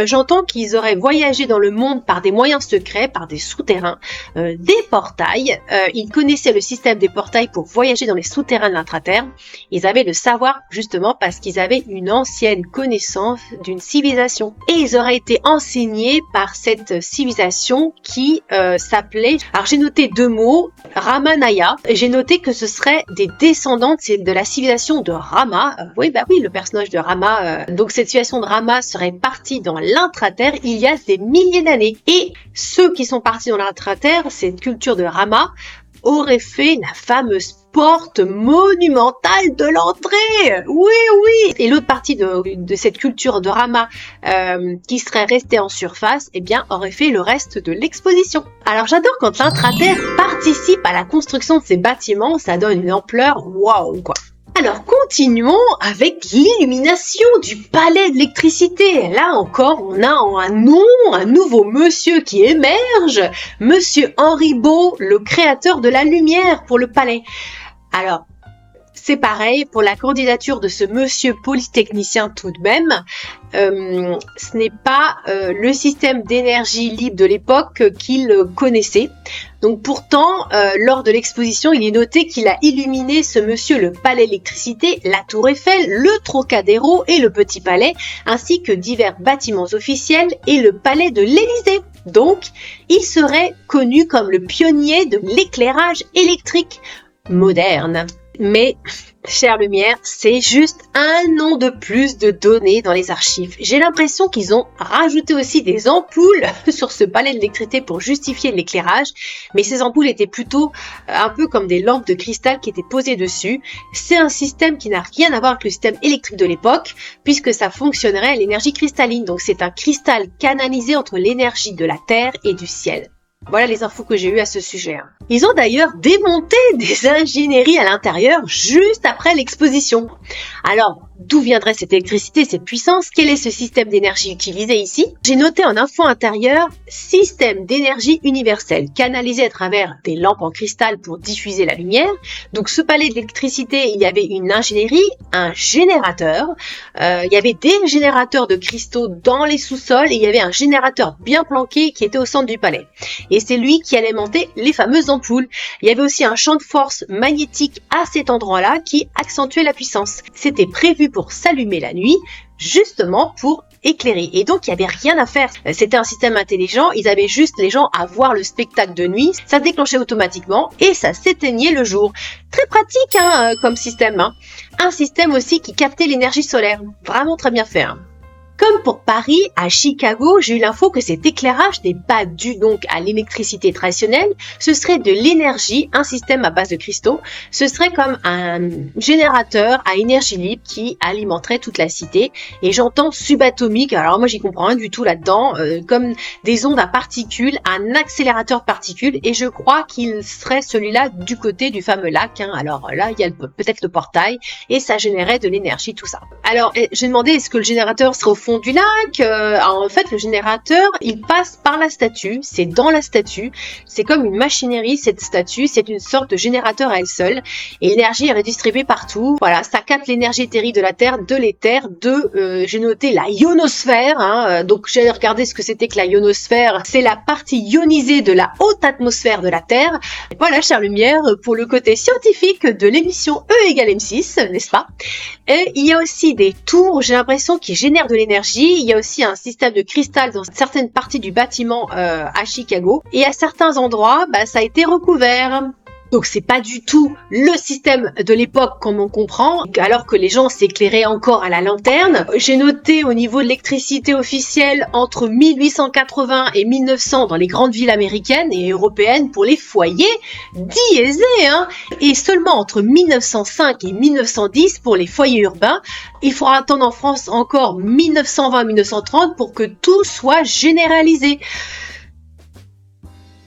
J'entends qu'ils auraient voyagé dans le monde par des moyens secrets, par des souterrains, des portails. Ils connaissaient le système des portails pour voyager dans les souterrains de l'intraterre. Ils avaient le savoir justement parce qu'ils avaient une ancienne connaissance d'une civilisation. Et ils auraient été enseignés par cette civilisation qui s'appelait... Alors j'ai noté deux mots, Ramanaya. J'ai noté que ce serait des descendants de la civilisation de Rama. Oui, le personnage de Rama. Donc cette civilisation de Rama serait partie dans l'intraterre il y a des milliers d'années. Et ceux qui sont partis dans l'intraterre, cette culture de Rama, auraient fait la fameuse porte monumentale de l'entrée. Oui. Et l'autre partie de cette culture de Rama qui serait restée en surface, aurait fait le reste de l'exposition. Alors j'adore quand l'intraterre participe à la construction de ces bâtiments, ça donne une ampleur waouh quoi. Alors, continuons avec l'illumination du palais de l'électricité. Là encore, on a un nouveau monsieur qui émerge, Monsieur Henri Beau, le créateur de la lumière pour le palais. Alors, c'est pareil pour la candidature de ce monsieur polytechnicien tout de même. Ce n'est pas le système d'énergie libre de l'époque qu'il connaissait. Donc pourtant, lors de l'exposition, il est noté qu'il a illuminé ce monsieur le palais d'électricité, la Tour Eiffel, le Trocadéro et le Petit Palais, ainsi que divers bâtiments officiels et le palais de l'Élysée. Donc, il serait connu comme le pionnier de l'éclairage électrique moderne. Mais, chère lumière, c'est juste un nom de plus de données dans les archives. J'ai l'impression qu'ils ont rajouté aussi des ampoules sur ce palais d'électricité pour justifier l'éclairage, mais ces ampoules étaient plutôt un peu comme des lampes de cristal qui étaient posées dessus. C'est un système qui n'a rien à voir avec le système électrique de l'époque, puisque ça fonctionnerait à l'énergie cristalline. Donc c'est un cristal canalisé entre l'énergie de la Terre et du ciel. Voilà les infos que j'ai eues à ce sujet. Ils ont d'ailleurs démonté des ingénieries à l'intérieur juste après l'exposition. Alors, d'où viendrait cette électricité, cette puissance? Quel est ce système d'énergie utilisé ici? J'ai noté en info intérieure système d'énergie universelle, canalisé à travers des lampes en cristal pour diffuser la lumière. Donc ce palais d'électricité, il y avait une ingénierie, un générateur. Il y avait des générateurs de cristaux dans les sous-sols et il y avait un générateur bien planqué qui était au centre du palais. Et c'est lui qui alimentait les fameuses ampoules. Il y avait aussi un champ de force magnétique à cet endroit-là qui accentuait la puissance. C'était prévu pour s'allumer la nuit, justement pour éclairer. Et donc, il n'y avait rien à faire. C'était un système intelligent. Ils avaient juste les gens à voir le spectacle de nuit. Ça se déclenchait automatiquement et ça s'éteignait le jour. Très pratique comme système. Un système aussi qui captait l'énergie solaire. Vraiment très bien fait. Comme pour Paris, à Chicago, j'ai eu l'info que cet éclairage n'est pas dû donc à l'électricité traditionnelle, ce serait de l'énergie, un système à base de cristaux, ce serait comme un générateur à énergie libre qui alimenterait toute la cité. Et j'entends subatomique, alors moi j'y comprends rien du tout là-dedans, comme des ondes à particules, un accélérateur de particules, et je crois qu'il serait celui-là du côté du fameux lac. Alors là, il y a peut-être le portail, et ça générait de l'énergie, tout ça. Alors j'ai demandé est-ce que le générateur serait au fond du lac. En fait, le générateur, il passe par la statue. C'est dans la statue. C'est comme une machinerie, cette statue. C'est une sorte de générateur à elle seule. Et l'énergie est redistribuée partout. Voilà, ça capte l'énergie éthérique de la Terre, de l'éther, j'ai noté la ionosphère. Donc, j'ai regardé ce que c'était que la ionosphère. C'est la partie ionisée de la haute atmosphère de la Terre. Et voilà, chère lumière, pour le côté scientifique de l'émission E égale M6, n'est-ce pas? Et il y a aussi des tours, j'ai l'impression, qui génèrent de l'énergie. Il y a aussi un système de cristal dans certaines parties du bâtiment à Chicago. Et à certains endroits, ça a été recouvert. Donc c'est pas du tout le système de l'époque comme on comprend, alors que les gens s'éclairaient encore à la lanterne. J'ai noté au niveau de l'électricité officielle entre 1880 et 1900 dans les grandes villes américaines et européennes pour les foyers diesés, et seulement entre 1905 et 1910 pour les foyers urbains. Il faudra attendre en France encore 1920-1930 pour que tout soit généralisé.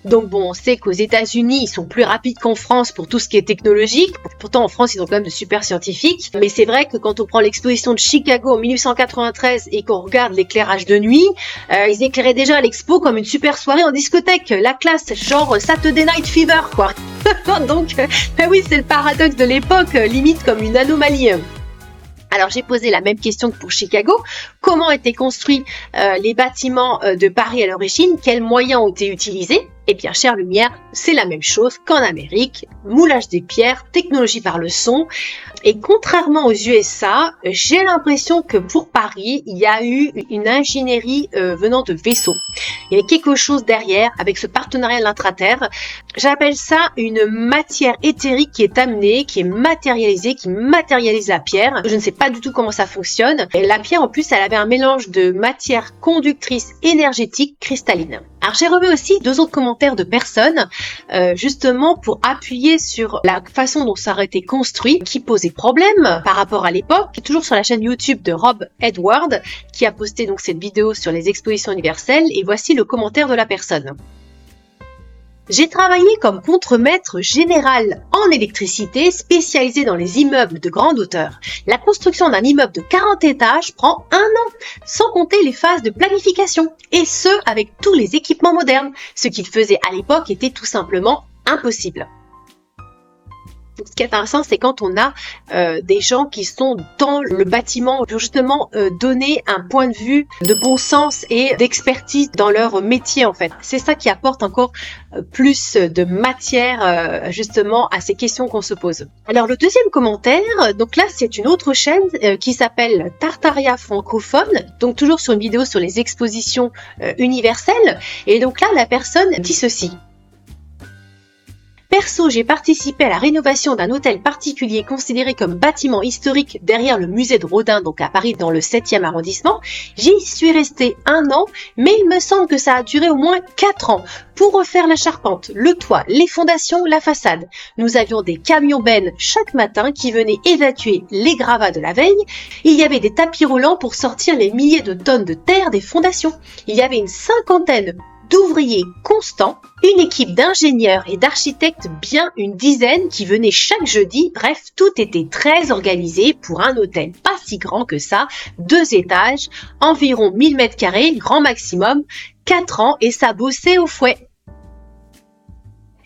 Donc bon, on sait qu'aux États-Unis, ils sont plus rapides qu'en France pour tout ce qui est technologique. Pourtant, en France, ils ont quand même de super scientifiques. Mais c'est vrai que quand on prend l'exposition de Chicago en 1893 et qu'on regarde l'éclairage de nuit, ils éclairaient déjà l'expo comme une super soirée en discothèque. La classe, genre Saturday Night Fever, quoi. Donc, oui, c'est le paradoxe de l'époque, limite comme une anomalie. Alors j'ai posé la même question que pour Chicago. Comment étaient construits les bâtiments de Paris à l'origine? Quels moyens ont été utilisés? Eh bien, chère lumière, c'est la même chose qu'en Amérique. Moulage des pierres, technologie par le son. Et contrairement aux USA, j'ai l'impression que pour Paris, il y a eu une ingénierie venant de vaisseaux. Il y a quelque chose derrière avec ce partenariat de l'intra-terre. J'appelle ça une matière éthérique qui est amenée, qui est matérialisée, qui matérialise la pierre. Je ne sais pas du tout comment ça fonctionne. Et la pierre, en plus, elle avait un mélange de matière conductrice énergétique cristalline. Alors j'ai revu aussi 2 autres commentaires de personnes, justement pour appuyer sur la façon dont ça aurait été construit, qui posait problème par rapport à l'époque. Toujours sur la chaîne YouTube de Rob Edward, qui a posté donc cette vidéo sur les expositions universelles, et voici le commentaire de la personne. J'ai travaillé comme contremaître général en électricité spécialisé dans les immeubles de grande hauteur. La construction d'un immeuble de 40 étages prend 1 an, sans compter les phases de planification, et ce avec tous les équipements modernes. Ce qu'il faisait à l'époque était tout simplement impossible. Ce qui est intéressant, c'est quand on a des gens qui sont dans le bâtiment pour justement donner un point de vue de bon sens et d'expertise dans leur métier en fait. C'est ça qui apporte encore plus de matière justement à ces questions qu'on se pose. Alors le deuxième commentaire, donc là c'est une autre chaîne qui s'appelle Tartaria francophone, donc toujours sur une vidéo sur les expositions universelles, et donc là la personne dit ceci. Perso, j'ai participé à la rénovation d'un hôtel particulier considéré comme bâtiment historique derrière le musée de Rodin, donc à Paris dans le 7e arrondissement. J'y suis restée 1 an, mais il me semble que ça a duré au moins 4 ans pour refaire la charpente, le toit, les fondations, la façade. Nous avions des camions-bennes chaque matin qui venaient évacuer les gravats de la veille. Il y avait des tapis roulants pour sortir les milliers de tonnes de terre des fondations. Il y avait une 50aine d'ouvriers constants, une équipe d'ingénieurs et d'architectes bien une dizaine qui venaient chaque jeudi. Bref, tout était très organisé pour un hôtel pas si grand que ça, 2 étages, environ 1000 mètres carrés, grand maximum, 4 ans et ça bossait au fouet.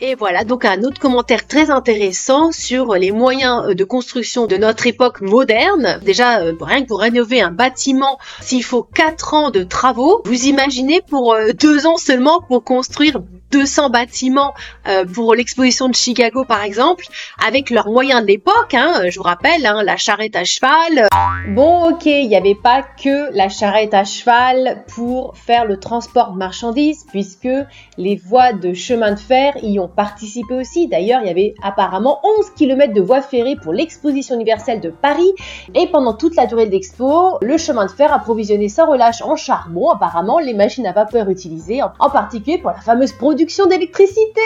Et voilà, donc un autre commentaire très intéressant sur les moyens de construction de notre époque moderne. Déjà, rien que pour rénover un bâtiment, s'il faut 4 ans de travaux, vous imaginez pour 2 ans seulement pour construire 200 bâtiments pour l'exposition de Chicago par exemple, avec leurs moyens de l'époque, je vous rappelle, la charrette à cheval. Bon, ok, il n'y avait pas que la charrette à cheval pour faire le transport de marchandises, puisque les voies de chemin de fer y ont participé aussi. D'ailleurs, il y avait apparemment 11 km de voies ferrées pour l'exposition universelle de Paris, et pendant toute la durée de l'expo, le chemin de fer approvisionnait sans relâche en charbon, apparemment, les machines à vapeur utilisées, en particulier pour la fameuse production d'électricité.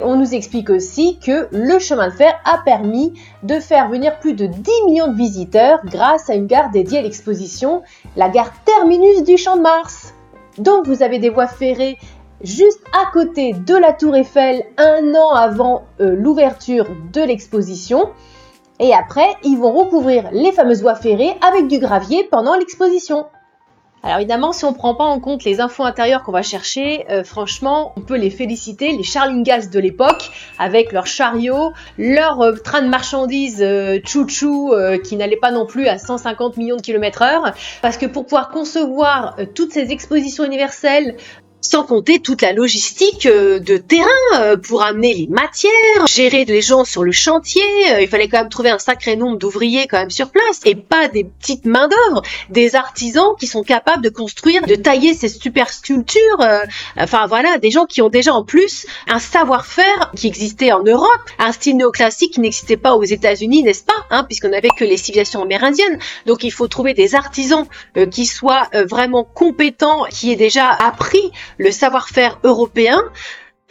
On nous explique aussi que le chemin de fer a permis de faire venir plus de 10 millions de visiteurs grâce à une gare dédiée à l'exposition, la gare terminus du Champ de Mars. Donc vous avez des voies ferrées juste à côté de la Tour Eiffel 1 an avant l'ouverture de l'exposition. Et après, ils vont recouvrir les fameuses voies ferrées avec du gravier pendant l'exposition. Alors évidemment, si on ne prend pas en compte les infos intérieures qu'on va chercher, franchement, on peut les féliciter, les Charles Ingalls de l'époque, avec leurs chariots, leurs trains de marchandises chou-chou qui n'allaient pas non plus à 150 millions de km/h, parce que pour pouvoir concevoir toutes ces expositions universelles, sans compter toute la logistique de terrain pour amener les matières, gérer les gens sur le chantier. Il fallait quand même trouver un sacré nombre d'ouvriers quand même sur place et pas des petites mains d'œuvre, des artisans qui sont capables de construire, de tailler ces super sculptures. Enfin voilà, des gens qui ont déjà en plus un savoir-faire qui existait en Europe, un style néoclassique qui n'existait pas aux États-Unis, n'est-ce pas, puisqu'on n'avait que les civilisations amérindiennes. Donc il faut trouver des artisans qui soient vraiment compétents, qui aient déjà appris le savoir-faire européen.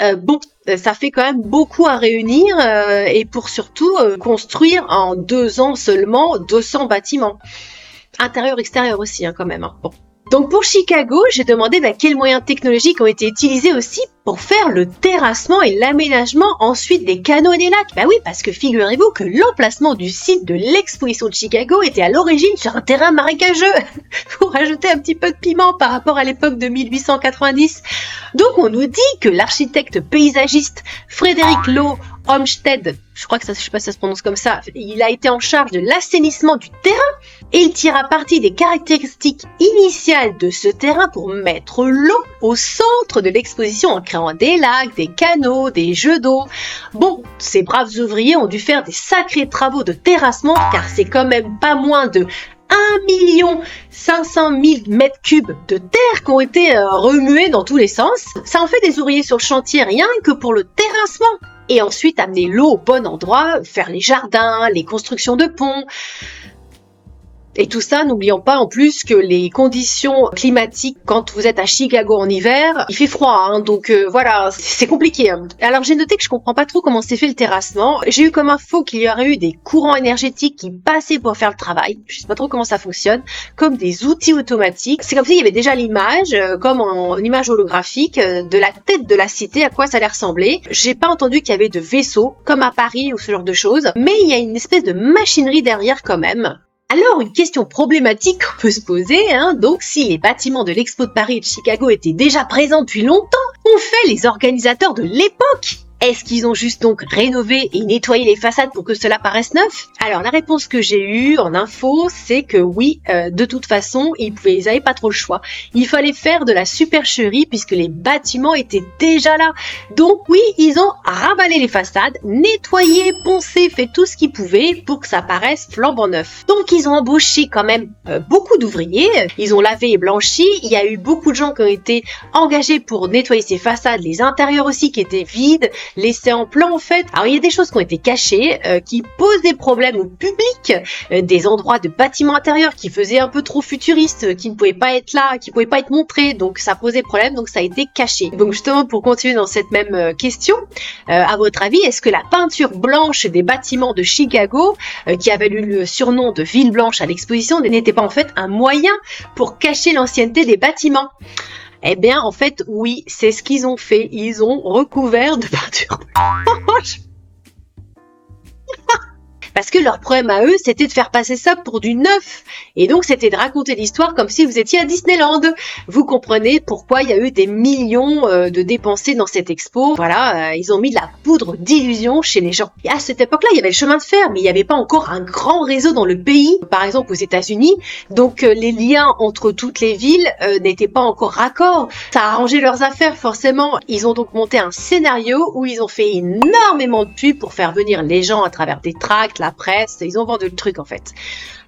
Ça fait quand même beaucoup à réunir et pour surtout construire en 2 ans seulement 200 bâtiments. Intérieur, extérieur aussi quand même. Bon. Donc pour Chicago, j'ai demandé quels moyens technologiques ont été utilisés aussi pour faire le terrassement et l'aménagement ensuite des canaux et des lacs. Bah oui, parce que figurez-vous que l'emplacement du site de l'exposition de Chicago était à l'origine sur un terrain marécageux, pour rajouter un petit peu de piment par rapport à l'époque de 1890. Donc on nous dit que l'architecte paysagiste Frédéric Law Olmsted, je crois que ça, je sais pas si ça se prononce comme ça, il a été en charge de l'assainissement du terrain et il tira parti des caractéristiques initiales de ce terrain pour mettre l'eau au centre de l'exposition en créant des lacs, des canaux, des jeux d'eau. Bon, ces braves ouvriers ont dû faire des sacrés travaux de terrassement car c'est quand même pas moins de 1 500 000 mètres cubes de terre qui ont été remués dans tous les sens. Ça en fait des ouvriers sur le chantier rien que pour le terrassement. Et ensuite amener l'eau au bon endroit, faire les jardins, les constructions de ponts. Et tout ça, n'oublions pas en plus que les conditions climatiques, quand vous êtes à Chicago en hiver, il fait froid, donc voilà, c'est compliqué. Alors j'ai noté que je comprends pas trop comment s'est fait le terrassement. J'ai eu comme info qu'il y aurait eu des courants énergétiques qui passaient pour faire le travail. Je sais pas trop comment ça fonctionne, comme des outils automatiques. C'est comme s'il y avait déjà l'image, comme en image holographique, de la tête de la cité, à quoi ça allait ressembler. J'ai pas entendu qu'il y avait de vaisseaux, comme à Paris ou ce genre de choses, mais il y a une espèce de machinerie derrière quand même. Alors, une question problématique qu'on peut se poser, donc si les bâtiments de l'Expo de Paris et de Chicago étaient déjà présents depuis longtemps, qu'ont fait les organisateurs de l'époque ? Est-ce qu'ils ont juste donc rénové et nettoyé les façades pour que cela paraisse neuf ? Alors la réponse que j'ai eue en info, c'est que oui, de toute façon, ils n'avaient pas trop le choix. Il fallait faire de la supercherie puisque les bâtiments étaient déjà là. Donc oui, ils ont raballé les façades, nettoyé, poncé, fait tout ce qu'ils pouvaient pour que ça paraisse flambant neuf. Donc ils ont embauché quand même beaucoup d'ouvriers, ils ont lavé et blanchi, il y a eu beaucoup de gens qui ont été engagés pour nettoyer ces façades, les intérieurs aussi qui étaient vides, laissés en plan en fait. Alors il y a des choses qui ont été cachées, qui posent des problèmes au public, des endroits de bâtiments intérieurs qui faisaient un peu trop futuristes, qui ne pouvaient pas être là, qui ne pouvaient pas être montrés, donc ça posait problème, donc ça a été caché. Donc justement pour continuer dans cette même question, à votre avis, est-ce que la peinture blanche des bâtiments de Chicago, qui avait eu le surnom de ville blanche à l'exposition, n'était pas en fait un moyen pour cacher l'ancienneté des bâtiments ? Eh bien, en fait, oui, c'est ce qu'ils ont fait. Ils ont recouvert de peinture blanche. Parce que leur problème à eux, c'était de faire passer ça pour du neuf. Et donc, c'était de raconter l'histoire comme si vous étiez à Disneyland. Vous comprenez pourquoi il y a eu des millions de dépensés dans cette expo. Voilà, ils ont mis de la poudre d'illusion chez les gens. Et à cette époque-là, il y avait le chemin de fer, mais il n'y avait pas encore un grand réseau dans le pays. Par exemple, aux États-Unis. Donc, les liens entre toutes les villes n'étaient pas encore raccords. Ça a arrangé leurs affaires, forcément. Ils ont donc monté un scénario où ils ont fait énormément de pubs pour faire venir les gens à travers des tracts, la presse, ils ont vendu le truc en fait.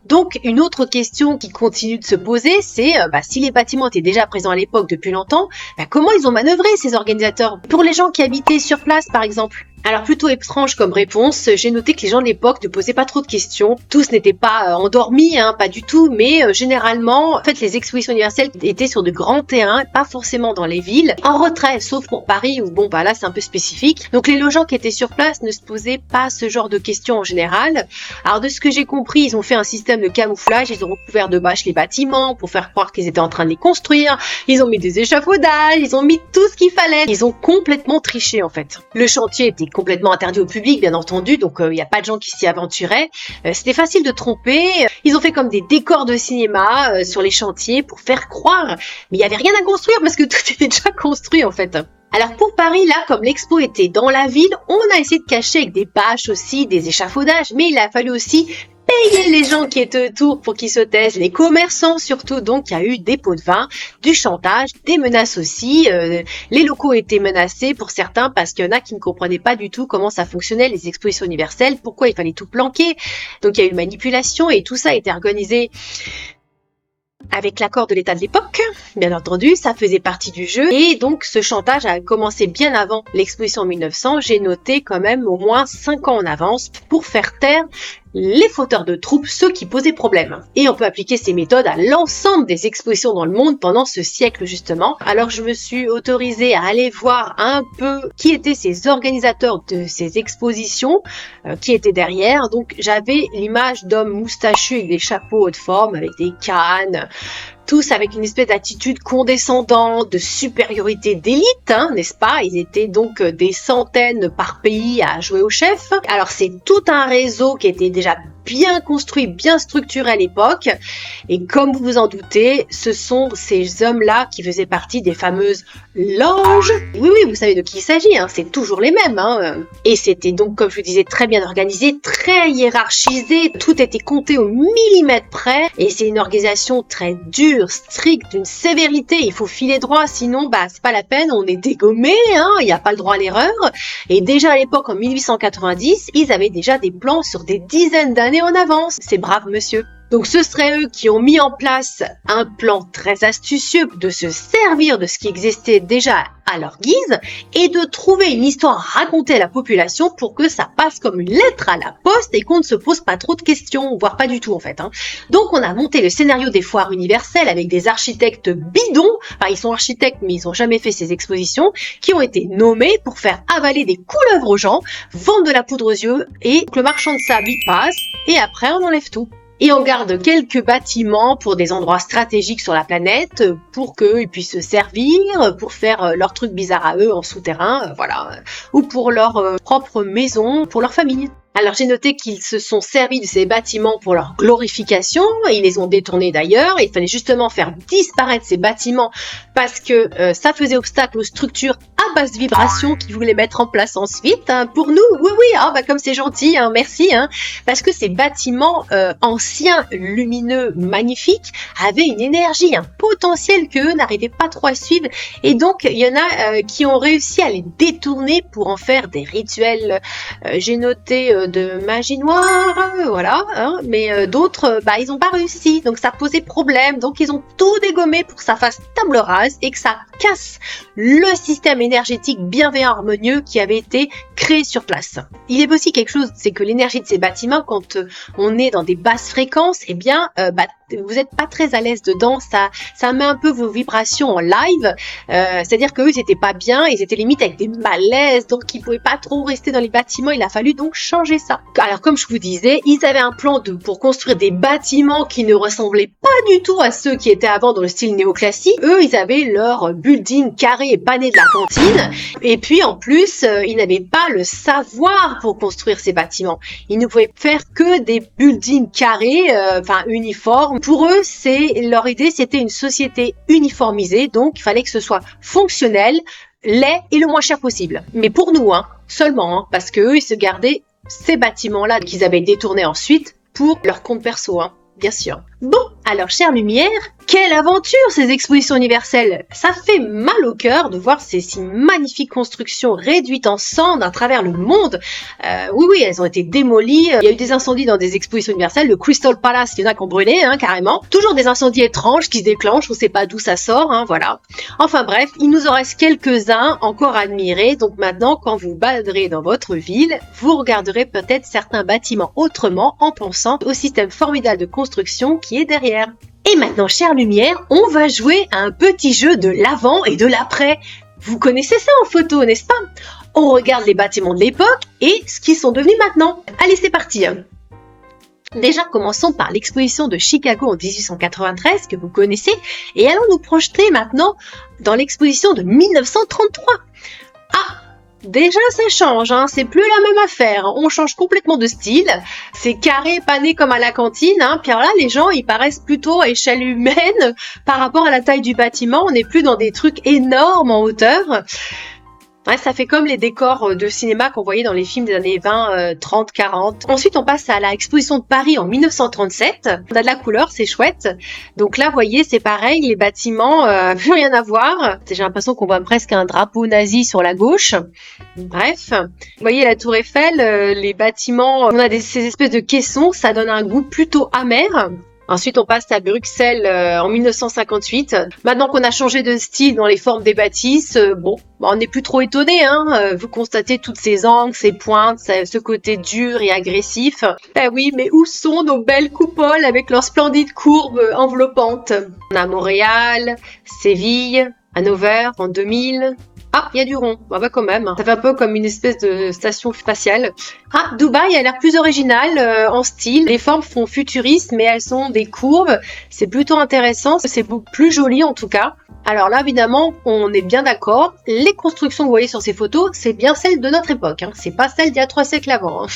Donc une autre question qui continue de se poser, c'est si les bâtiments étaient déjà présents à l'époque depuis longtemps, comment ils ont manœuvré ces organisateurs pour les gens qui habitaient sur place par exemple? Alors plutôt étrange comme réponse, j'ai noté que les gens de l'époque ne posaient pas trop de questions. Tous n'étaient pas endormis, pas du tout, mais généralement, en fait, les expositions universelles étaient sur de grands terrains, pas forcément dans les villes, en retrait, sauf pour Paris où là c'est un peu spécifique. Donc les gens qui étaient sur place ne se posaient pas ce genre de questions en général. Alors de ce que j'ai compris, ils ont fait un système de camouflage, ils ont recouvert de bâches les bâtiments pour faire croire qu'ils étaient en train de les construire. Ils ont mis des échafaudages, ils ont mis tout ce qu'il fallait. Ils ont complètement triché en fait. Le chantier était complètement interdit au public, bien entendu, donc il n'y a pas de gens qui s'y aventuraient. C'était facile de tromper. Ils ont fait comme des décors de cinéma sur les chantiers pour faire croire, mais il n'y avait rien à construire parce que tout était déjà construit en fait. Alors pour Paris, là, comme l'expo était dans la ville, on a essayé de cacher avec des bâches aussi, des échafaudages, mais il a fallu aussi payer les gens qui étaient autour pour qu'ils se taisent, les commerçants surtout, donc il y a eu des pots de vin, du chantage, des menaces aussi, les locaux étaient menacés pour certains parce qu'il y en a qui ne comprenaient pas du tout comment ça fonctionnait les expositions universelles, pourquoi il fallait tout planquer, donc il y a eu une manipulation et tout ça a été organisé avec l'accord de l'État de l'époque, bien entendu, ça faisait partie du jeu. Et donc, ce chantage a commencé bien avant l'exposition en 1900. J'ai noté quand même au moins 5 ans en avance pour faire taire les fauteurs de troupes, ceux qui posaient problème. Et on peut appliquer ces méthodes à l'ensemble des expositions dans le monde pendant ce siècle justement. Alors je me suis autorisée à aller voir un peu qui étaient ces organisateurs de ces expositions, qui étaient derrière. Donc j'avais l'image d'hommes moustachus avec des chapeaux haute forme, avec des cannes, tous avec une espèce d'attitude condescendante, de supériorité d'élite, n'est-ce pas? Ils étaient donc des centaines par pays à jouer au chef. Alors c'est tout un réseau qui était déjà bien construit, bien structuré à l'époque. Et comme vous vous en doutez, ce sont ces hommes-là qui faisaient partie des fameuses loges. Oui, vous savez de qui il s'agit, c'est toujours les mêmes. Et c'était donc, comme je vous disais, très bien organisé, très hiérarchisé. Tout était compté au millimètre près. Et c'est une organisation très dure, stricte, d'une sévérité. Il faut filer droit, sinon, c'est pas la peine, on est dégommé, il n'y a pas le droit à l'erreur. Et déjà à l'époque, en 1890, ils avaient déjà des plans sur des dizaines d'années en avance. C'est brave, monsieur. Donc ce serait eux qui ont mis en place un plan très astucieux de se servir de ce qui existait déjà à leur guise et de trouver une histoire à raconter à la population pour que ça passe comme une lettre à la poste et qu'on ne se pose pas trop de questions, voire pas du tout en fait. Donc on a monté le scénario des foires universelles avec des architectes bidons, ils sont architectes mais ils n'ont jamais fait ces expositions, qui ont été nommés pour faire avaler des couleuvres aux gens, vendre de la poudre aux yeux et que le marchand de sable y passe et après on enlève tout. Et on garde quelques bâtiments pour des endroits stratégiques sur la planète pour qu'ils puissent se servir, pour faire leurs trucs bizarres à eux en souterrain, ou pour leur propre maison, pour leur famille. Alors j'ai noté qu'ils se sont servis de ces bâtiments pour leur glorification, ils les ont détournés d'ailleurs, il fallait justement faire disparaître ces bâtiments parce que ça faisait obstacle aux structures à basse vibration qu'ils voulaient mettre en place ensuite. Pour nous, oui, comme c'est gentil, merci, parce que ces bâtiments anciens, lumineux, magnifiques, avaient une énergie, un potentiel qu'eux n'arrivaient pas trop à suivre, et donc il y en a qui ont réussi à les détourner pour en faire des rituels. J'ai noté de magie noire, mais d'autres, ils n'ont pas réussi, donc ça posait problème, donc ils ont tout dégommé pour que ça fasse table rase et que ça casse le système énergétique bienveillant harmonieux qui avait été créer sur place. Il est possible quelque chose, c'est que l'énergie de ces bâtiments, quand on est dans des basses fréquences, eh bien, vous n'êtes pas très à l'aise dedans, ça met un peu vos vibrations en live, c'est-à-dire qu'eux, ils étaient pas bien, ils étaient limite avec des malaises, donc ils pouvaient pas trop rester dans les bâtiments, il a fallu donc changer ça. Alors, comme je vous disais, ils avaient un plan pour construire des bâtiments qui ne ressemblaient pas du tout à ceux qui étaient avant dans le style néoclassique. Eux, ils avaient leur building carré et pané de la cantine, et puis en plus, ils n'avaient pas le savoir pour construire ces bâtiments. Ils ne pouvaient faire que des buildings carrés, uniformes. Pour eux, leur idée, c'était une société uniformisée, donc il fallait que ce soit fonctionnel, laid et le moins cher possible. Mais pour nous, seulement, parce que eux, ils se gardaient ces bâtiments-là qu'ils avaient détournés ensuite pour leur compte perso, bien sûr. Bon, alors, chère Lumière, quelle aventure ces expositions universelles! Ça fait mal au cœur de voir ces si magnifiques constructions réduites en cendres à travers le monde. Oui, elles ont été démolies. Il y a eu des incendies dans des expositions universelles. Le Crystal Palace, il y en a qui ont brûlé, carrément. Toujours des incendies étranges qui se déclenchent. On ne sait pas d'où ça sort, voilà. Enfin bref, il nous en reste quelques-uns encore à admirer. Donc maintenant, quand vous baladerez dans votre ville, vous regarderez peut-être certains bâtiments autrement en pensant au système formidable de construction qui est derrière. Et maintenant, chère Lumière, on va jouer à un petit jeu de l'avant et de l'après. Vous connaissez ça en photo, n'est-ce pas? On regarde les bâtiments de l'époque et ce qu'ils sont devenus maintenant. Allez, c'est parti. Déjà, commençons par l'exposition de Chicago en 1893, que vous connaissez, et allons nous projeter maintenant dans l'exposition de 1933. Déjà, ça change, c'est plus la même affaire. On change complètement de style. C'est carré, pané comme à la cantine. Puis alors là, les gens, ils paraissent plutôt à échelle humaine par rapport à la taille du bâtiment. On n'est plus dans des trucs énormes en hauteur. Ouais, ça fait comme les décors de cinéma qu'on voyait dans les films des années 20, 30, 40. Ensuite, on passe à l'exposition de Paris en 1937. On a de la couleur, c'est chouette. Donc là, vous voyez, c'est pareil, les bâtiments, plus rien à voir. J'ai l'impression qu'on voit presque un drapeau nazi sur la gauche. Bref, vous voyez la Tour Eiffel, les bâtiments, on a ces espèces de caissons, ça donne un goût plutôt amer. Ensuite, on passe à Bruxelles en 1958. Maintenant qu'on a changé de style dans les formes des bâtisses, on n'est plus trop étonné. Vous constatez toutes ces angles, ces pointes, ce côté dur et agressif. Ben oui, mais où sont nos belles coupoles avec leurs splendides courbes enveloppantes? On a Montréal, Séville, Hanovre en 2000... il y a du rond. Quand même. Ça fait un peu comme une espèce de station spatiale. Dubaï a l'air plus original en style. Les formes font futuriste, mais elles sont des courbes. C'est plutôt intéressant. C'est beaucoup plus joli en tout cas. Alors là, évidemment, on est bien d'accord. Les constructions que vous voyez sur ces photos, c'est bien celles de notre époque. C'est pas celles d'il y a 3 siècles avant.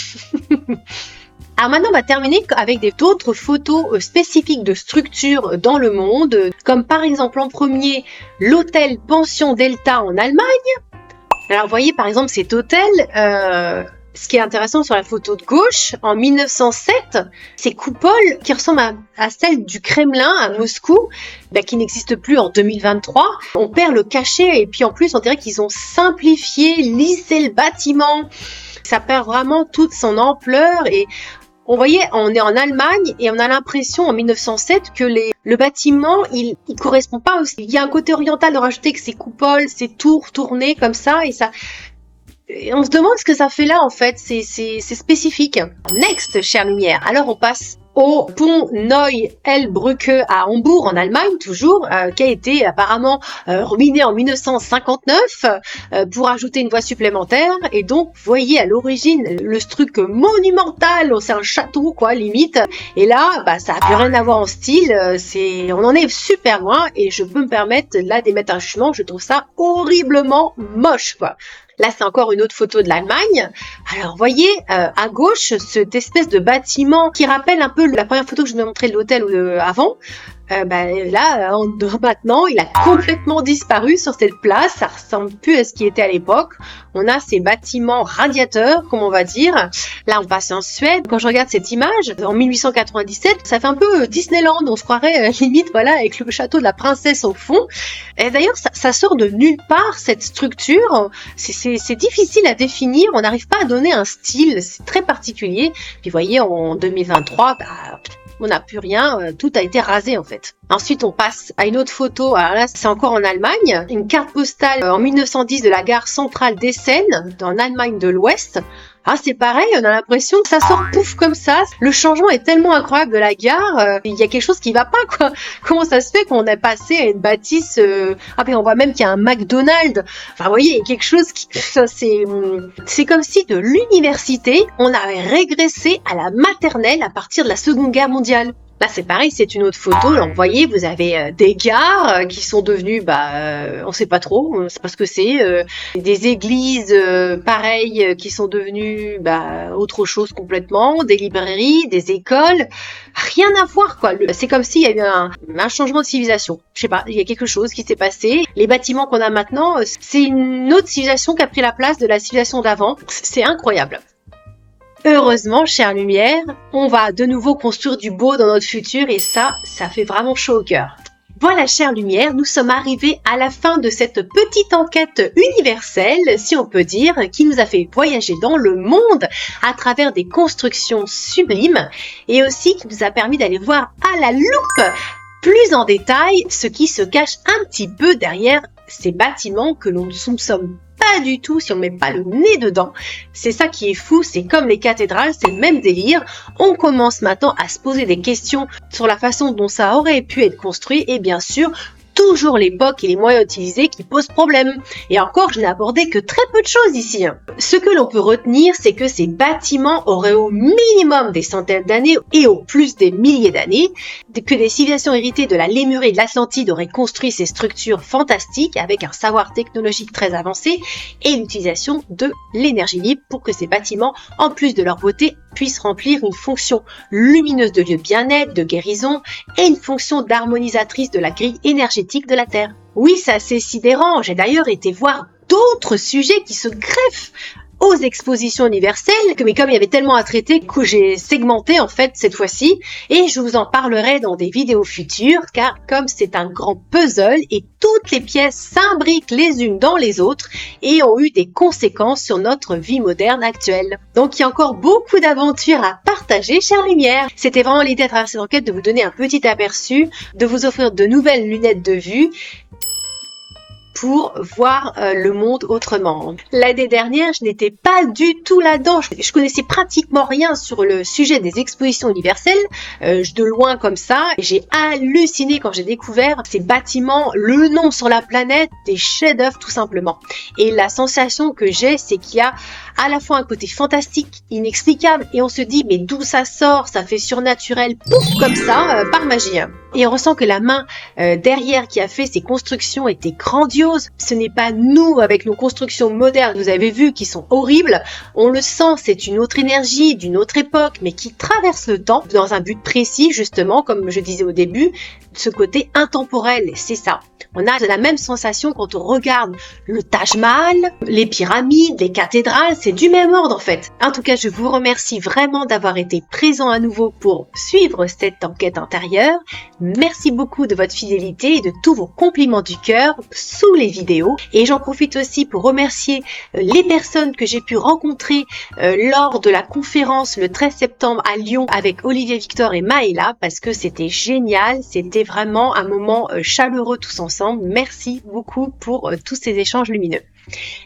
Alors maintenant, on va terminer avec d'autres photos spécifiques de structures dans le monde, comme par exemple en premier, l'hôtel Pension Delta en Allemagne. Alors vous voyez par exemple cet hôtel, ce qui est intéressant sur la photo de gauche, en 1907, ces coupoles qui ressemblent à celles du Kremlin à Moscou, qui n'existent plus en 2023. On perd le cachet et puis en plus on dirait qu'ils ont simplifié, lissé le bâtiment. Ça perd vraiment toute son ampleur et on voyait, on est en Allemagne et on a l'impression en 1907 que le bâtiment, il correspond pas aussi. Il y a un côté oriental de rajouter que ces coupoles, ces tours tournées comme ça et on se demande ce que ça fait là en fait. C'est spécifique. Next, chère Lumière. Alors on passe au pont Neu-Elbrücke à Hambourg en Allemagne toujours, qui a été apparemment ruiné en 1959 pour ajouter une voie supplémentaire. Et donc, vous voyez à l'origine le truc monumental, c'est un château quoi limite. Et là, ça n'a plus rien à voir en style. On en est super loin et je peux me permettre là d'émettre un jugement. Je trouve ça horriblement moche quoi. Là, c'est encore une autre photo de l'Allemagne. Alors, voyez, à gauche, cette espèce de bâtiment qui rappelle un peu la première photo que je vous ai montré de l'hôtel avant. Maintenant, il a complètement disparu sur cette place. Ça ressemble plus à ce qui était à l'époque. On a ces bâtiments radiateurs, comme on va dire. Là, on passe en Suède. Quand je regarde cette image, en 1897, ça fait un peu Disneyland. On se croirait limite, avec le château de la princesse au fond. Et d'ailleurs, ça sort de nulle part, cette structure. C'est difficile à définir. On n'arrive pas à donner un style. C'est très particulier. Puis, vous voyez, en 2023, On n'a plus rien, tout a été rasé en fait. Ensuite, on passe à une autre photo. Alors là, c'est encore en Allemagne. Une carte postale en 1910 de la gare centrale d'Essen, dans l'Allemagne de l'Ouest. Ah, c'est pareil, on a l'impression que ça sort pouf comme ça. Le changement est tellement incroyable de la gare. Il y a quelque chose qui va pas, quoi. Comment ça se fait qu'on est passé à une bâtisse Ah, puis on voit même qu'il y a un McDonald's. Enfin, vous voyez, il y a quelque chose qui... C'est comme si de l'université, on avait régressé à la maternelle à partir de la Seconde Guerre mondiale. Là, c'est pareil, c'est une autre photo. Là, vous voyez, vous avez des gares qui sont devenues, on sait pas trop, on sait pas ce que c'est. Des églises, pareilles, qui sont devenues autre chose complètement. Des librairies, des écoles, rien à voir, quoi. C'est comme s'il y a eu un changement de civilisation. Je sais pas, il y a quelque chose qui s'est passé. Les bâtiments qu'on a maintenant, c'est une autre civilisation qui a pris la place de la civilisation d'avant. C'est incroyable. Heureusement, chère lumière, on va de nouveau construire du beau dans notre futur et ça fait vraiment chaud au cœur. Voilà, chère lumière, nous sommes arrivés à la fin de cette petite enquête universelle, si on peut dire, qui nous a fait voyager dans le monde à travers des constructions sublimes et aussi qui nous a permis d'aller voir à la loupe plus en détail ce qui se cache un petit peu derrière ces bâtiments que l'on ne soupçonne pas du tout si on met pas le nez dedans. C'est ça qui est fou, c'est comme les cathédrales, c'est le même délire. On commence maintenant à se poser des questions sur la façon dont ça aurait pu être construit et bien sûr, toujours l'époque et les moyens utilisés qui posent problème. Et encore, je n'ai abordé que très peu de choses ici. Ce que l'on peut retenir, c'est que ces bâtiments auraient au minimum des centaines d'années et au plus des milliers d'années, que les civilisations héritées de la Lémurie et de l'Atlantide auraient construit ces structures fantastiques avec un savoir technologique très avancé et l'utilisation de l'énergie libre pour que ces bâtiments, en plus de leur beauté, puissent remplir une fonction lumineuse de lieu de bien-être, de guérison et une fonction d'harmonisatrice de la grille énergétique de la Terre. Oui, c'est assez sidérant. J'ai d'ailleurs été voir d'autres sujets qui se greffent aux expositions universelles, mais comme il y avait tellement à traiter que j'ai segmenté en fait cette fois-ci et je vous en parlerai dans des vidéos futures car comme c'est un grand puzzle et toutes les pièces s'imbriquent les unes dans les autres et ont eu des conséquences sur notre vie moderne actuelle. Donc il y a encore beaucoup d'aventures à partager, chère lumière. C'était vraiment l'idée à travers cette enquête de vous donner un petit aperçu, de vous offrir de nouvelles lunettes de vue pour voir le monde autrement. L'année dernière, je n'étais pas du tout là-dedans. Je connaissais pratiquement rien sur le sujet des expositions universelles. De loin comme ça, j'ai halluciné quand j'ai découvert ces bâtiments, le nom sur la planète, des chefs-d'œuvre tout simplement. Et la sensation que j'ai, c'est qu'il y a à la fois un côté fantastique, inexplicable, et on se dit mais d'où ça sort, ça fait surnaturel, pouf comme ça, par magie. Et on ressent que la main derrière qui a fait ces constructions était grandiose. Ce n'est pas nous avec nos constructions modernes, vous avez vu, qui sont horribles. On le sent, c'est une autre énergie, d'une autre époque, mais qui traverse le temps dans un but précis, justement, comme je disais au début, ce côté intemporel, c'est ça. On a la même sensation quand on regarde le Taj Mahal, les pyramides, les cathédrales, c'est du même ordre en fait. En tout cas, je vous remercie vraiment d'avoir été présent à nouveau pour suivre cette enquête intérieure. Merci beaucoup de votre fidélité et de tous vos compliments du cœur sous les vidéos. Et j'en profite aussi pour remercier les personnes que j'ai pu rencontrer lors de la conférence le 13 septembre à Lyon avec Olivier Victor et Maëla parce que c'était génial, c'était vraiment un moment chaleureux tous ensemble. Merci beaucoup pour tous ces échanges lumineux.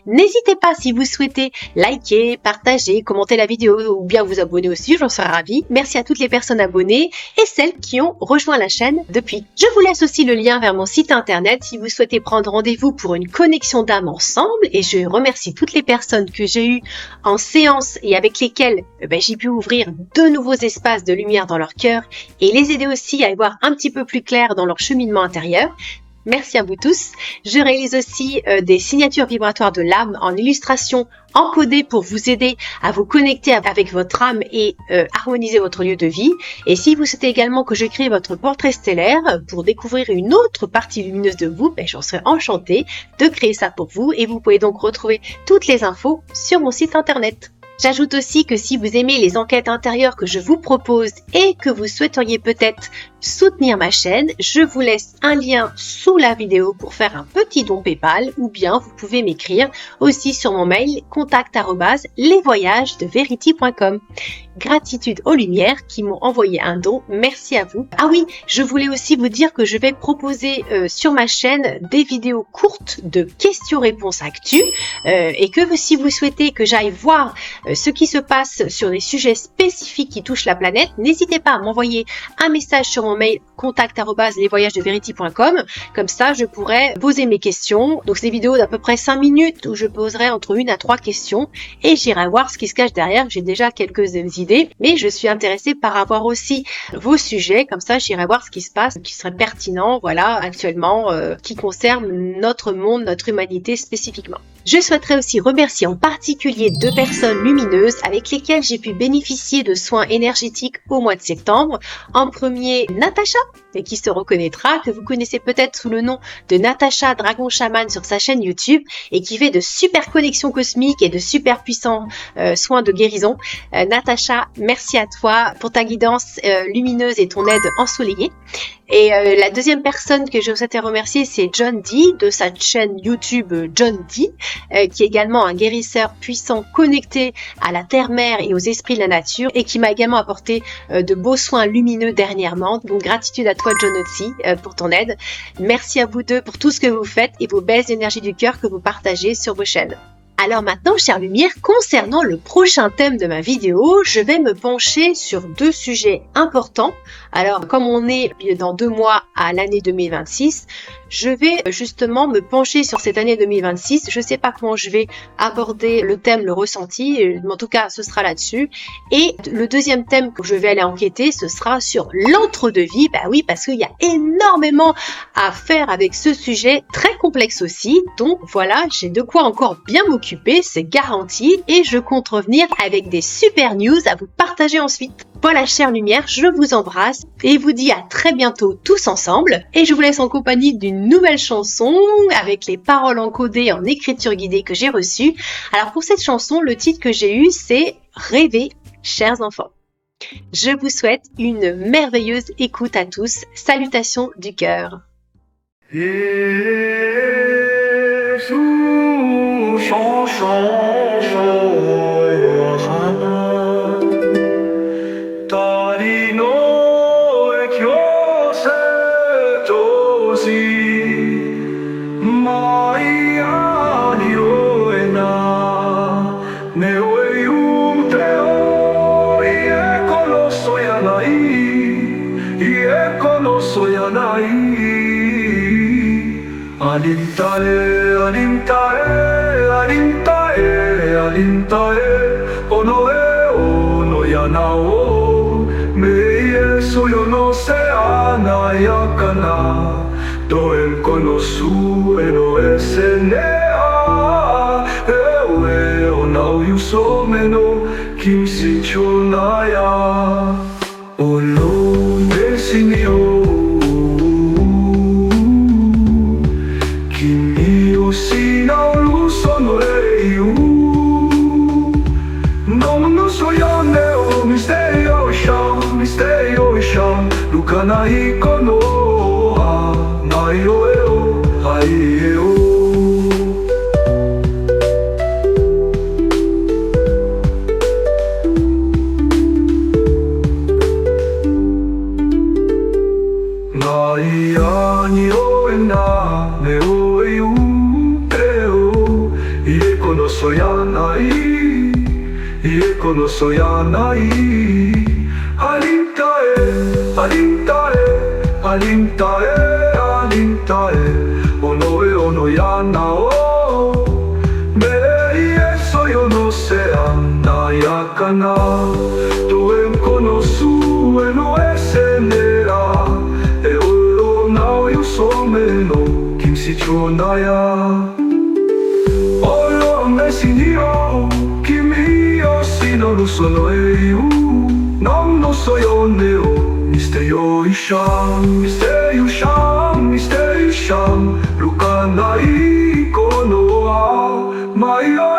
N'hésitez pas si vous souhaitez liker, partager, commenter la vidéo ou bien vous abonner aussi, j'en serai ravie. Merci à toutes les personnes abonnées et celles qui ont rejoint la chaîne depuis. Je vous laisse aussi le lien vers mon site internet si vous souhaitez prendre rendez-vous pour une connexion d'âme ensemble et je remercie toutes les personnes que j'ai eues en séance et avec lesquelles j'ai pu ouvrir de nouveaux espaces de lumière dans leur cœur et les aider aussi à y voir un petit peu plus clair dans leur cheminement intérieur. Merci à vous tous. Je réalise aussi des signatures vibratoires de l'âme en illustration encodées pour vous aider à vous connecter avec votre âme et harmoniser votre lieu de vie. Et si vous souhaitez également que je crée votre portrait stellaire pour découvrir une autre partie lumineuse de vous, j'en serais enchantée de créer ça pour vous et vous pouvez donc retrouver toutes les infos sur mon site internet. J'ajoute aussi que si vous aimez les enquêtes intérieures que je vous propose et que vous souhaiteriez peut-être soutenir ma chaîne, je vous laisse un lien sous la vidéo pour faire un petit don PayPal ou bien vous pouvez m'écrire aussi sur mon mail contact@lesvoyagesdeverity.com. Gratitude aux lumières qui m'ont envoyé un don, merci à vous. Ah oui, je voulais aussi vous dire que je vais proposer sur ma chaîne des vidéos courtes de questions-réponses actu et que si vous souhaitez que j'aille voir ce qui se passe sur des sujets spécifiques qui touchent la planète, n'hésitez pas à m'envoyer un message sur mon mail contact@lesvoyagesdeverity.com. Comme ça, je pourrai poser mes questions. Donc, c'est des vidéos d'à peu près 5 minutes où je poserai entre 1 à 3 questions et j'irai voir ce qui se cache derrière. J'ai déjà quelques idées, mais je suis intéressée par avoir aussi vos sujets. Comme ça, j'irai voir ce qui se passe, qui serait pertinent, voilà, actuellement, qui concerne notre monde, notre humanité spécifiquement. Je souhaiterais aussi remercier en particulier 2 personnes lumineuses avec lesquelles j'ai pu bénéficier de soins énergétiques au mois de septembre. En premier, Natacha, et qui se reconnaîtra, que vous connaissez peut-être sous le nom de Natacha Dragon Shaman sur sa chaîne YouTube et qui fait de super connexions cosmiques et de super puissants soins de guérison. Natacha, merci à toi pour ta guidance lumineuse et ton aide ensoleillée. Et la deuxième personne que je souhaitais remercier, c'est John D de sa chaîne YouTube John D, qui est également un guérisseur puissant connecté à la terre-mère et aux esprits de la nature et qui m'a également apporté de beaux soins lumineux dernièrement. Donc gratitude à toi John aussi pour ton aide. Merci à vous deux pour tout ce que vous faites et vos belles énergies du cœur que vous partagez sur vos chaînes. Alors maintenant, chère lumière, concernant le prochain thème de ma vidéo, je vais me pencher sur 2 sujets importants. Alors, comme on est dans 2 mois à l'année 2026, je vais justement me pencher sur cette année 2026. Je ne sais pas comment je vais aborder le thème, le ressenti, mais en tout cas, ce sera là-dessus. Et le deuxième thème que je vais aller enquêter, ce sera sur l'entre-deux-vie. Bah oui, parce qu'il y a énormément à faire avec ce sujet, très complexe aussi. Donc voilà, j'ai de quoi encore bien m'occuper, c'est garanti. Et je compte revenir avec des super news à vous partager ensuite. Voilà, chère lumière, je vous embrasse et vous dis à très bientôt tous ensemble. Et je vous laisse en compagnie d'une nouvelle chanson avec les paroles encodées en écriture guidée que j'ai reçues. Alors pour cette chanson, le titre que j'ai eu, c'est « Rêvez, chers enfants ». Je vous souhaite une merveilleuse écoute à tous. Salutations du cœur. Alintae, alintae, alintae, alintae, onoe, ono yanao, me soyo no se anayakana, do el konosu eno esenea, ewe onau yusome no kimsi chonaya, olo desinio. Lukanai kono nai o eo ai eo nai ani o ena me o eu eo ie kono soyanai ie kono soyanai alintae alintae, alintae, alintae, onoe ono yanao, me soy ono se anayakana, toen konosu eno esenera, e olo nao yusome no kimsi chonaya, olo mesinio, kimi yosino lusono eiu, no soy oneo. Misterio Isham, Lukanai konoa, Maya